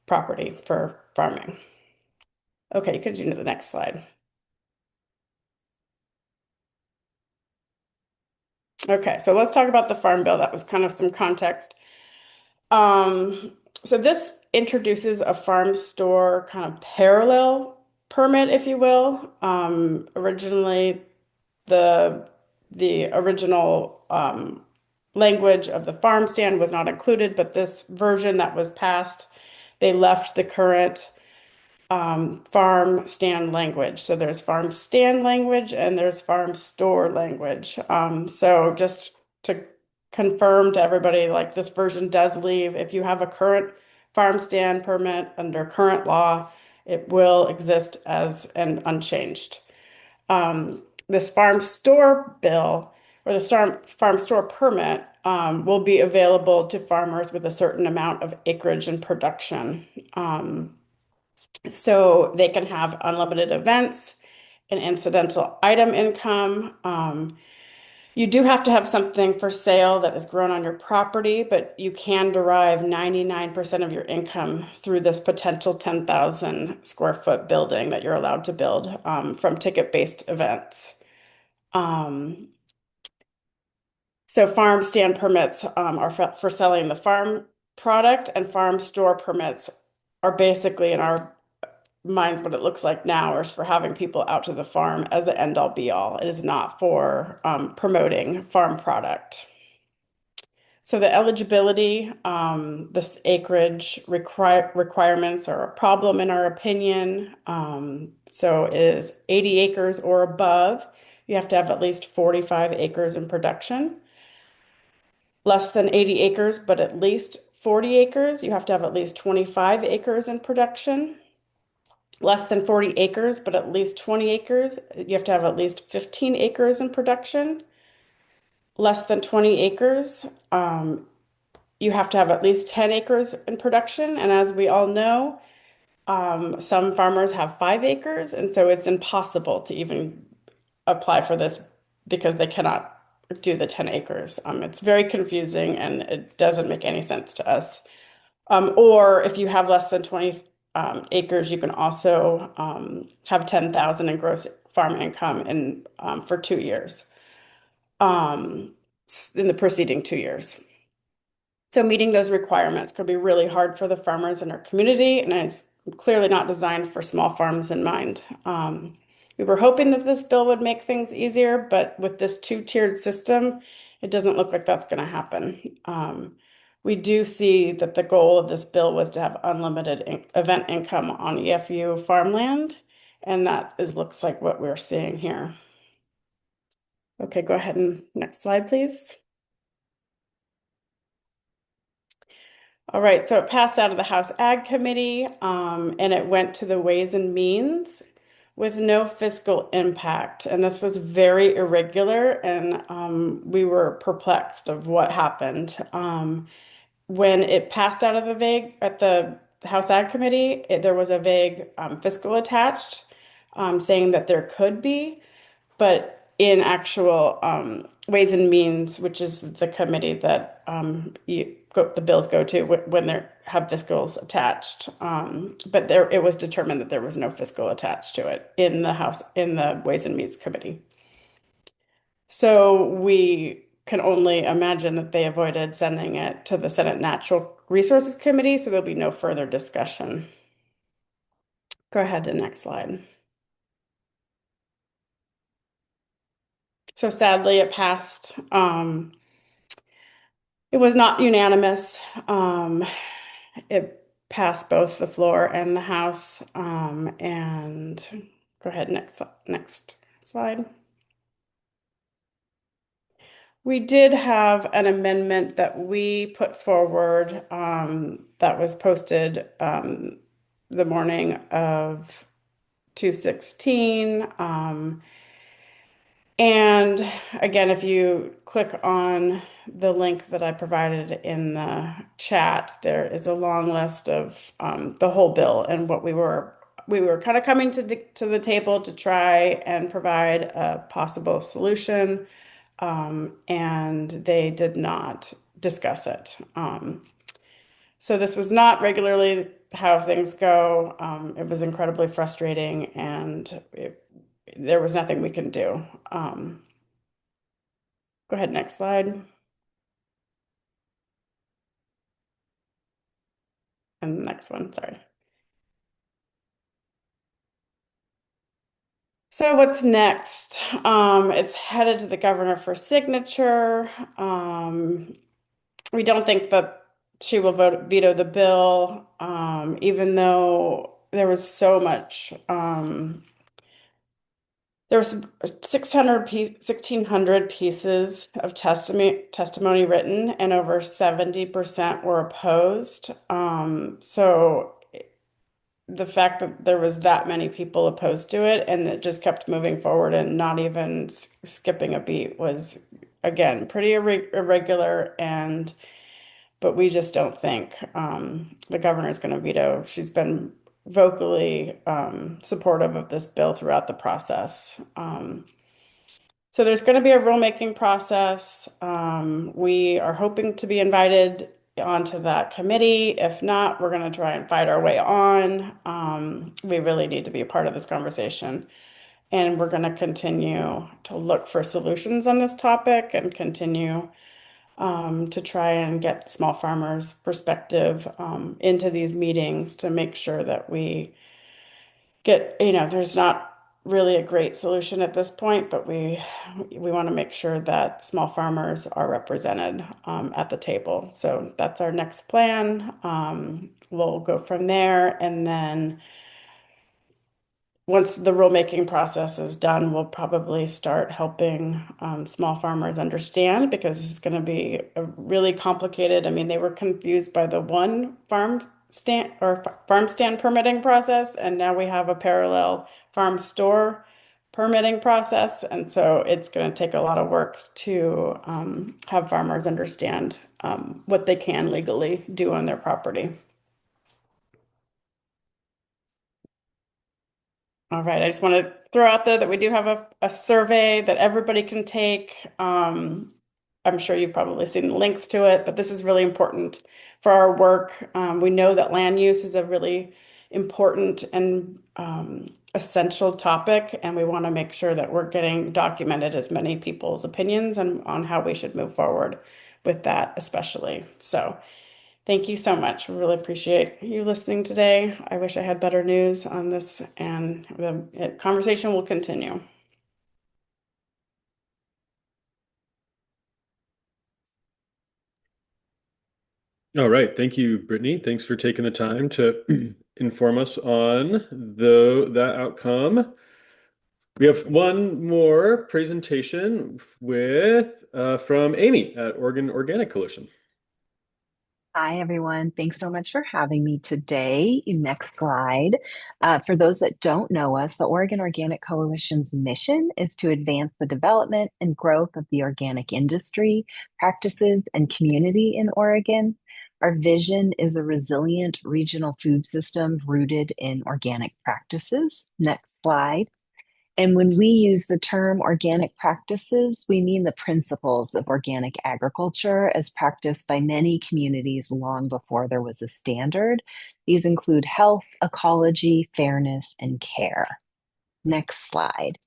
property for farming. Okay, you could do the next slide. Okay, so let's talk about the Farm Bill. That was kind of some context. So this introduces a farm store kind of parallel permit, if you will. Originally, the original language of the farm stand was not included, but this version that was passed, they left the current farm stand language. So there's farm stand language and there's farm store language. So just to confirm to everybody, like this version does leave, if you have a current farm stand permit under current law, it will exist as an unchanged. This farm store bill or the farm store permit will be available to farmers with a certain amount of acreage and production. So they can have unlimited events and incidental item income. You do have to have something for sale that is grown on your property, but you can derive 99% of your income through this potential 10,000 square foot building that you're allowed to build from ticket-based events. So farm stand permits are for selling the farm product, and farm store permits are basically in our minds what it looks like now is for having people out to the farm as the end all be all. It is not for promoting farm product. So the eligibility, this acreage requirements are a problem in our opinion. So it is 80 acres or above. You have to have at least 45 acres in production. Less than 80 acres, but at least 40 acres. You have to have at least 25 acres in production. Less than 40 acres, but at least 20 acres. You have to have at least 15 acres in production. Less than 20 acres, you have to have at least 10 acres in production. And as we all know, Some farmers have 5 acres, and so it's impossible to even apply for this because they cannot do the 10 acres. It's very confusing and it doesn't make any sense to us. Or if you have less than 20 acres, you can also have 10,000 in gross farm income for 2 years, um, in the preceding 2 years. So meeting those requirements could be really hard for the farmers in our community, and it's clearly not designed for small farms in mind. We were hoping that this bill would make things easier, but with this two-tiered system, it doesn't look like that's going to happen. We do see that the goal of this bill was to have unlimited event income on EFU farmland, and that looks like what we're seeing here. Okay, go ahead and next slide, please. All right, so it passed out of the House Ag Committee, and it went to the Ways and Means with no fiscal impact. And this was very irregular, and we were perplexed of what happened. When it passed out of the House Ag Committee, there was a vague fiscal attached, saying that there could be, but in actual Ways and Means, which is the committee that the bills go to when they have fiscals attached, but it was determined that there was no fiscal attached to it in the Ways and Means Committee. So we can only imagine that they avoided sending it to the Senate Natural Resources Committee, so there'll be no further discussion. Go ahead to the next slide. So sadly, it passed. It was not unanimous. It passed both the floor and the House. And go ahead, next slide. We did have an amendment that we put forward that was posted the morning of 2/16. And again, if you click on the link that I provided in the chat, there is a long list of the whole bill and what we were kind of coming to the table to try and provide a possible solution, and they did not discuss it. So this was not regularly how things go. It was incredibly frustrating, and there was nothing we can do. Go ahead, next slide. And the next one, sorry. So what's next? It's headed to the governor for signature. We don't think that she will veto the bill, even though there was so much. There was 1,600 pieces of testimony written, and over 70% were opposed. So the fact that there was that many people opposed to it and it just kept moving forward and not even skipping a beat was, again, pretty irregular. But we just don't think the governor is going to veto. She's been vocally supportive of this bill throughout the process. So there's going to be a rulemaking process. We are hoping to be invited onto that committee. If not, we're going to try and fight our way on. We really need to be a part of this conversation. And we're going to continue to look for solutions on this topic and continue to try and get small farmers' perspective into these meetings to make sure that we get, there's not really a great solution at this point, but we want to make sure that small farmers are represented at the table. So that's our next plan. We'll go from there, and then once the rulemaking process is done, we'll probably start helping small farmers understand, because this is going to be a really complicated. I mean, they were confused by the one farm stand permitting process, and now we have a parallel farm store permitting process. And so it's going to take a lot of work to have farmers understand what they can legally do on their property. All right, I just want to throw out there that we do have a survey that everybody can take. I'm sure you've probably seen the links to it, but this is really important for our work. We know that land use is a really important and essential topic, and we want to make sure that we're getting documented as many people's opinions and on how we should move forward with that, especially. So. Thank you so much. We really appreciate you listening today. I wish I had better news on this, and the conversation will continue. All right. Thank you, Brittney. Thanks for taking the time to inform us on that outcome. We have one more presentation from Amy at Oregon Organic Coalition. Hi, everyone. Thanks so much for having me today. Next slide. For those that don't know us, the Oregon Organic Coalition's mission is to advance the development and growth of the organic industry, practices, and community in Oregon. Our vision is a resilient regional food system rooted in organic practices. Next slide. And when we use the term organic practices, we mean the principles of organic agriculture as practiced by many communities long before there was a standard. These include health, ecology, fairness, and care. Next slide.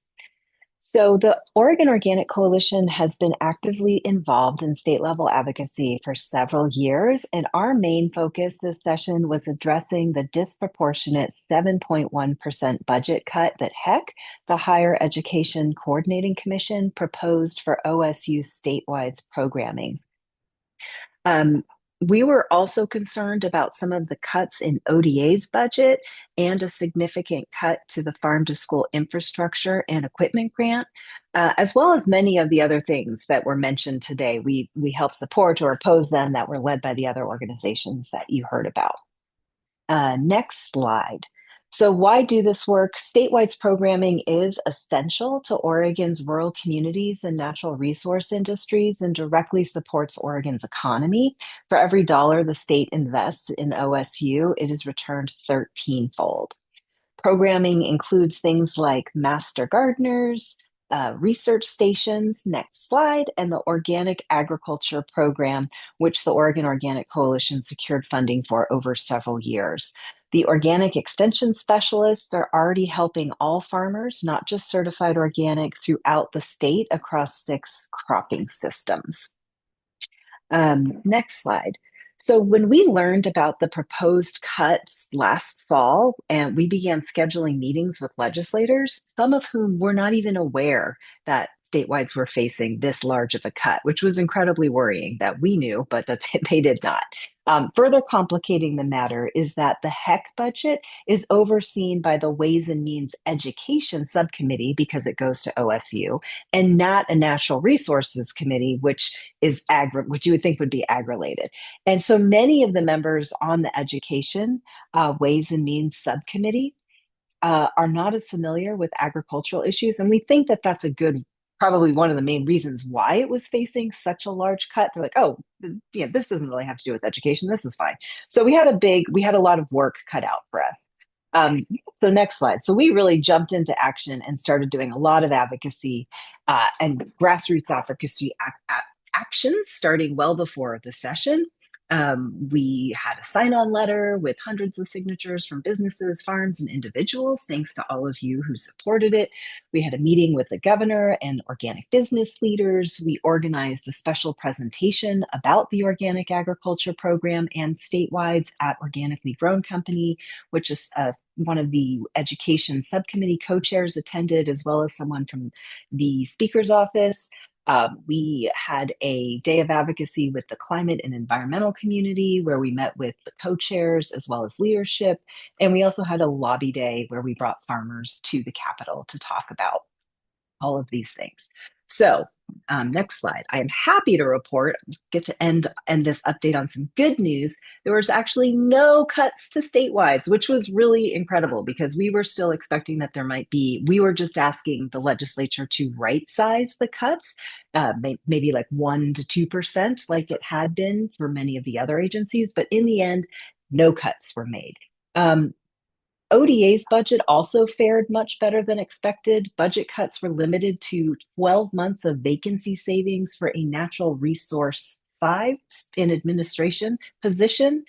So the Oregon Organic Coalition has been actively involved in state level advocacy for several years, and our main focus this session was addressing the disproportionate 7.1% budget cut that HEC, the Higher Education Coordinating Commission, proposed for OSU statewide programming. We were also concerned about some of the cuts in ODA's budget and a significant cut to the farm to school infrastructure and equipment grant, as well as many of the other things that were mentioned today. We helped support or oppose them that were led by the other organizations that you heard about. Next slide. So why do this work? Statewide programming is essential to Oregon's rural communities and natural resource industries and directly supports Oregon's economy. For every dollar the state invests in OSU, it is returned 13-fold. Programming includes things like master gardeners, research stations, next slide, and the organic agriculture program, which the Oregon Organic Coalition secured funding for over several years. The organic extension specialists are already helping all farmers, not just certified organic, throughout the state across 6 cropping systems. Next slide. So when we learned about the proposed cuts last fall, and we began scheduling meetings with legislators, some of whom were not even aware that statewide were facing this large of a cut, which was incredibly worrying that we knew, but that they did not. Further complicating the matter is that the HEC budget is overseen by the Ways and Means Education Subcommittee because it goes to OSU, and not a Natural Resources Committee, which you would think would be ag-related. And so many of the members on the Education Ways and Means Subcommittee are not as familiar with agricultural issues, and we think that that's probably one of the main reasons why it was facing such a large cut. They're like, oh, yeah, this doesn't really have to do with education. This is fine. So we had a lot of work cut out for us. So next slide. So we really jumped into action and started doing a lot of advocacy and grassroots advocacy actions starting well before the session. We had a sign-on letter with hundreds of signatures from businesses, farms, and individuals. Thanks to all of you who supported it. We had a meeting with the governor and organic business leaders. We organized a special presentation about the organic agriculture program and statewide at Organically Grown Company, which is one of the education subcommittee co-chairs attended, as well as someone from the speaker's office. We had a day of advocacy with the climate and environmental community where we met with the co-chairs as well as leadership. And we also had a lobby day where we brought farmers to the Capitol to talk about all of these things. So next slide. I am happy to report, get to end this update on some good news. There was actually no cuts to statewide, which was really incredible because we were still expecting that there might be. We were just asking the legislature to right size the cuts, maybe like 1% to 2%, like it had been for many of the other agencies. But in the end, no cuts were made. ODA's budget also fared much better than expected. Budget cuts were limited to 12 months of vacancy savings for a natural resource 5 in administration position.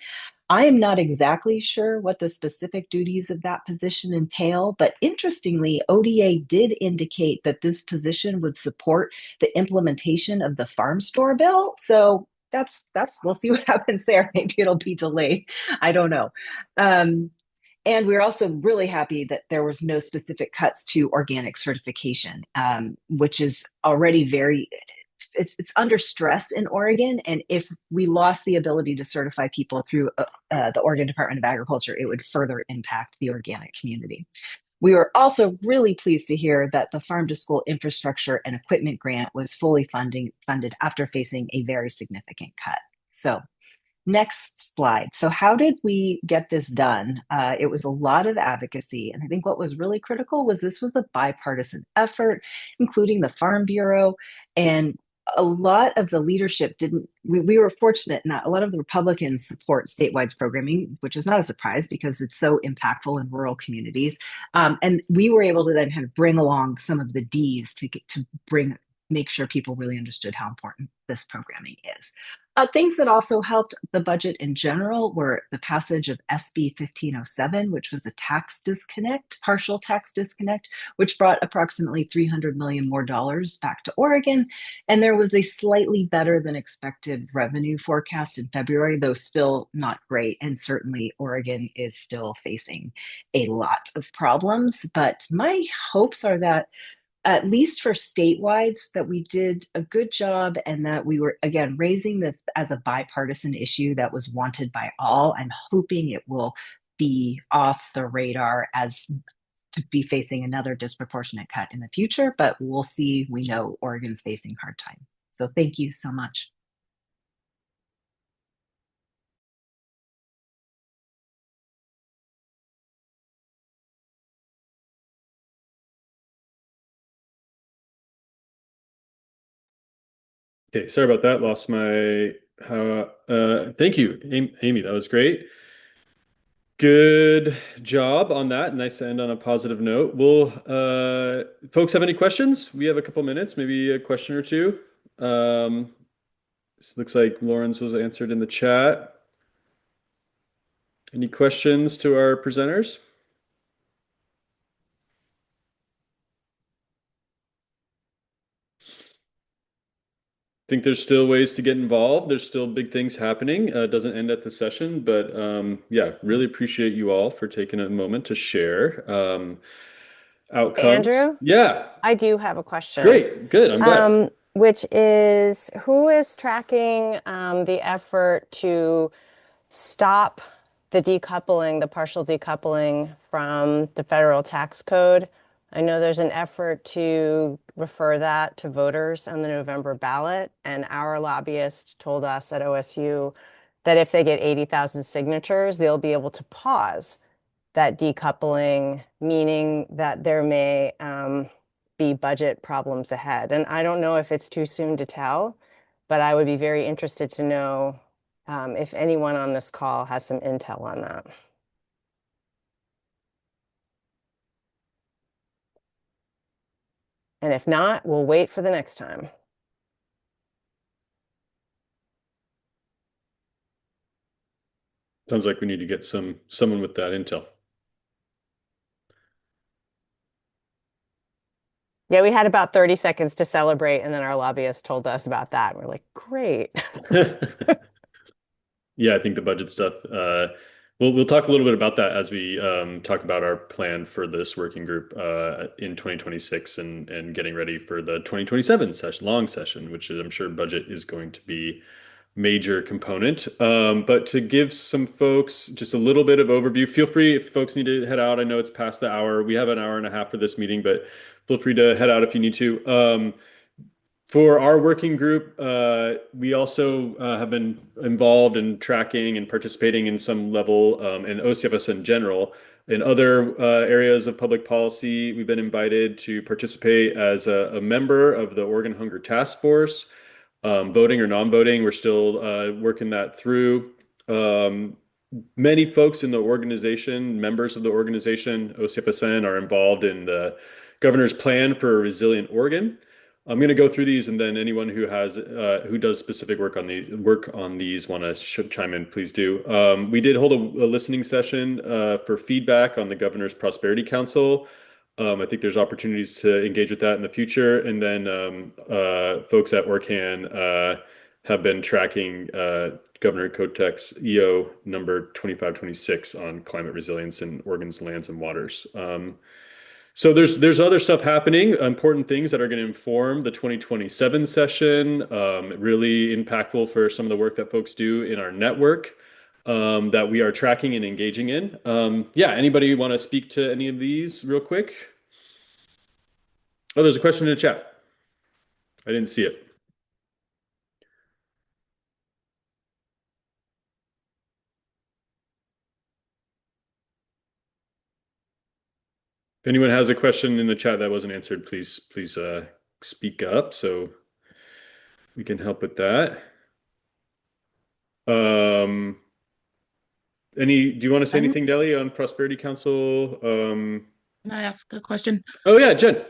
I am not exactly sure what the specific duties of that position entail, but interestingly, ODA did indicate that this position would support the implementation of the farm store bill. So that's we'll see what happens there. Maybe it'll be delayed. I don't know. And we're also really happy that there was no specific cuts to organic certification, which is already it's under stress in Oregon. And if we lost the ability to certify people through the Oregon Department of Agriculture, it would further impact the organic community. We were also really pleased to hear that the Farm to School infrastructure and equipment grant was fully funded after facing a very significant cut. So next slide. So how did we get this done? It was a lot of advocacy. And I think what was really critical was this was a bipartisan effort, including the Farm Bureau. And a lot of the leadership we were fortunate in that a lot of the Republicans support statewide programming, which is not a surprise because it's so impactful in rural communities. And we were able to then kind of bring along some of the Ds to make sure people really understood how important this programming is. Things that also helped the budget in general were the passage of SB 1507, which was a partial tax disconnect, which brought approximately $300 million more back to Oregon. And there was a slightly better than expected revenue forecast in February, though still not great. And certainly Oregon is still facing a lot of problems. But my hopes are that at least for statewide, that we did a good job and that we were, again, raising this as a bipartisan issue that was wanted by all. I'm hoping it will be off the radar as to be facing another disproportionate cut in the future, but we'll see. We know Oregon's facing hard time. So thank you so much. Okay, sorry about that. Lost my thank you, Amy. That was great. Good job on that. Nice to end on a positive note. Will folks have any questions? We have a couple minutes, maybe a question or two. This looks like Lauren's was answered in the chat. Any questions to our presenters? Think there's still ways to get involved. There's still big things happening. It doesn't end at the session, but yeah, really appreciate you all for taking a moment to share outcomes. Andrew? Yeah. I do have a question. Great. Good. I'm glad. Which is, who is tracking the effort to stop the decoupling, the partial decoupling from the federal tax code? I know there's an effort to refer that to voters on the November ballot, and our lobbyist told us at OSU that if they get 80,000 signatures, they'll be able to pause that decoupling, meaning that there may be budget problems ahead. And I don't know if it's too soon to tell, but I would be very interested to know if anyone on this call has some intel on that. And if not, we'll wait for the next time. Sounds like we need to get someone with that intel. Yeah, we had about 30 seconds to celebrate, and then our lobbyist told us about that. We're like, great. Yeah, I think the budget stuff, we'll talk a little bit about that as we talk about our plan for this working group in 2026 and getting ready for the 2027 long session, which I'm sure budget is going to be major component. But to give some folks just a little bit of overview, feel free if folks need to head out. I know it's past the hour. We have an hour and a half for this meeting, but feel free to head out if you need to. For our working group, we also have been involved in tracking and participating in some level in OCFSN in general. In other areas of public policy, we've been invited to participate as a member of the Oregon Hunger Task Force. Voting or non-voting, we're still working that through. many folks in the organization, members of the organization, OCFSN, are involved in the governor's plan for a resilient Oregon. I'm going to go through these, and then anyone who does specific work on these want to chime in, please do. We did hold a listening session for feedback on the Governor's Prosperity Council. I think there's opportunities to engage with that in the future, and then folks at ORCAN have been tracking Governor Kotek's EO number 2526 on climate resilience in Oregon's lands and waters. So there's other stuff happening, important things that are going to inform the 2027 session, really impactful for some of the work that folks do in our network that we are tracking and engaging in. Yeah, anybody want to speak to any of these real quick? Oh, there's a question in the chat. I didn't see it. If anyone has a question in the chat that wasn't answered, please speak up so we can help with that. Do you want to say anything, Nellie, on Prosperity Council? Can I ask a question? Oh yeah, Jen.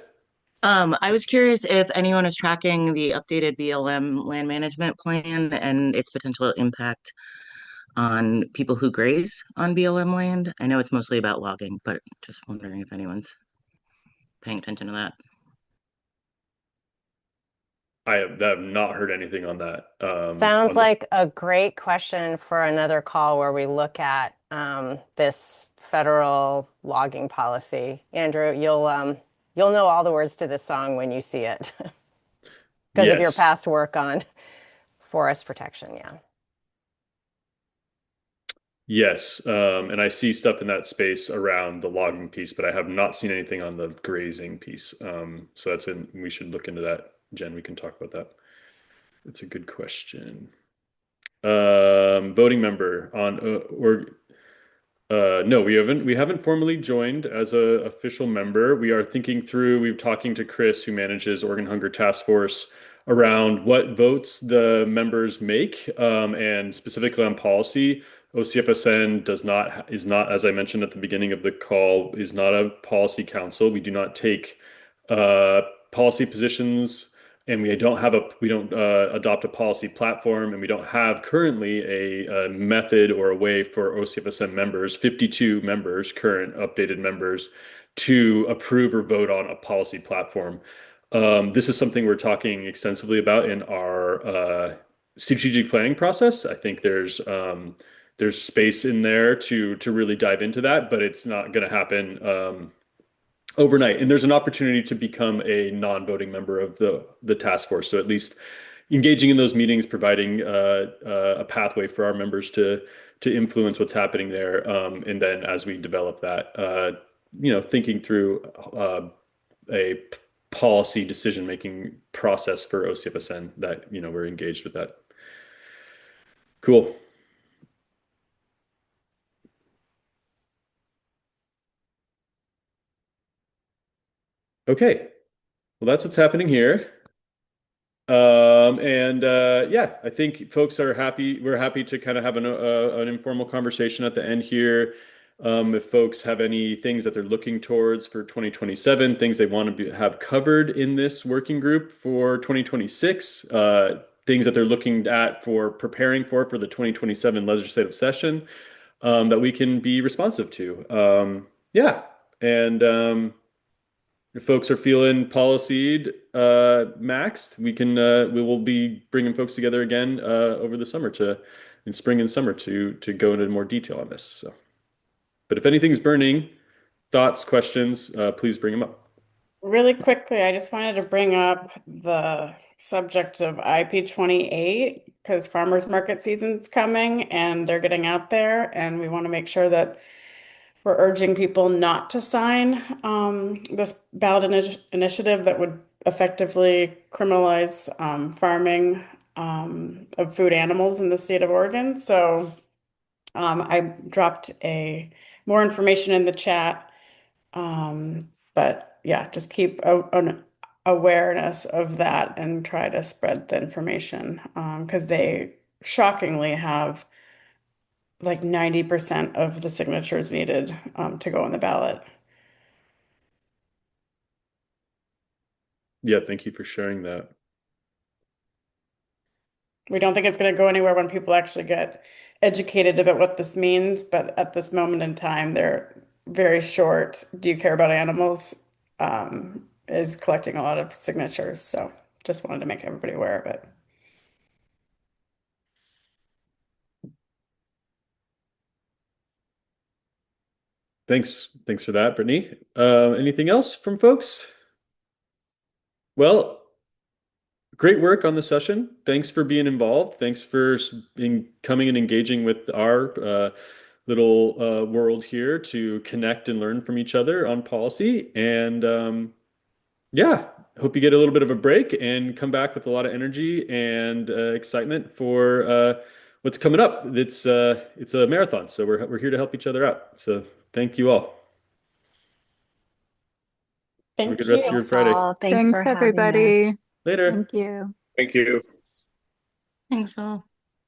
I was curious if anyone is tracking the updated BLM land management plan and its potential impact on people who graze on BLM land. I know it's mostly about logging, but just wondering if anyone's paying attention to that. I have not heard anything on that. Sounds like a great question for another call where we look at this federal logging policy. Andrew, you'll know all the words to this song when you see it because of your past work on forest protection. Yeah. Yes, and I see stuff in that space around the logging piece, but I have not seen anything on the grazing piece. So we should look into that. Jen, we can talk about that. It's a good question. Voting member on no, we haven't formally joined as a official member. We are thinking through, we're talking to Chris, who manages Oregon Hunger Task Force, around what votes the members make, and specifically on policy. OCFSN is not, as I mentioned at the beginning of the call, is not a policy council. We do not take policy positions, and we don't adopt a policy platform, and we don't have currently a method or a way for OCFSN members, 52 members, current updated members, to approve or vote on a policy platform. This is something we're talking extensively about in our strategic planning process. I think there's space in there to really dive into that, but it's not going to happen overnight. And there's an opportunity to become a non-voting member of the task force. So at least engaging in those meetings, providing a pathway for our members to influence what's happening there. And then as we develop that, thinking through a policy decision-making process for OCFSN that, we're engaged with that. Cool. Okay, well, that's what's happening here. Yeah, I think folks are happy. We're happy to kind of have an informal conversation at the end here. If folks have any things that they're looking towards for 2027, things they want to have covered in this working group for 2026, things that they're looking at for preparing for the 2027 legislative session, that we can be responsive to. Yeah, and if folks are feeling policyed, maxed, we will be bringing folks together again over the summer in spring and summer to go into more detail on this. So, but if anything's burning, thoughts, questions, please bring them up. Really quickly, I just wanted to bring up the subject of IP28 because farmers market season's coming and they're getting out there, and we want to make sure that we're urging people not to sign this ballot initiative that would effectively criminalize farming of food animals in the state of Oregon. So I dropped more information in the chat. But yeah, just keep an awareness of that and try to spread the information because they shockingly have like 90% of the signatures needed to go on the ballot. Yeah, thank you for sharing that. We don't think it's going to go anywhere when people actually get educated about what this means, but at this moment in time, they're very short. Do you care about animals? Is collecting a lot of signatures. So just wanted to make everybody aware of it. Thanks for that, Brittney. Anything else from folks? Well, great work on the session. Thanks for being involved. Thanks for coming and engaging with our little world here to connect and learn from each other on policy. And yeah, hope you get a little bit of a break and come back with a lot of energy and excitement for what's coming up. It's a marathon, so we're here to help each other out. So thank you all. Have a good rest of your Friday. Thanks for having us. everybody. Later. Thank you. Thank you. Thanks all.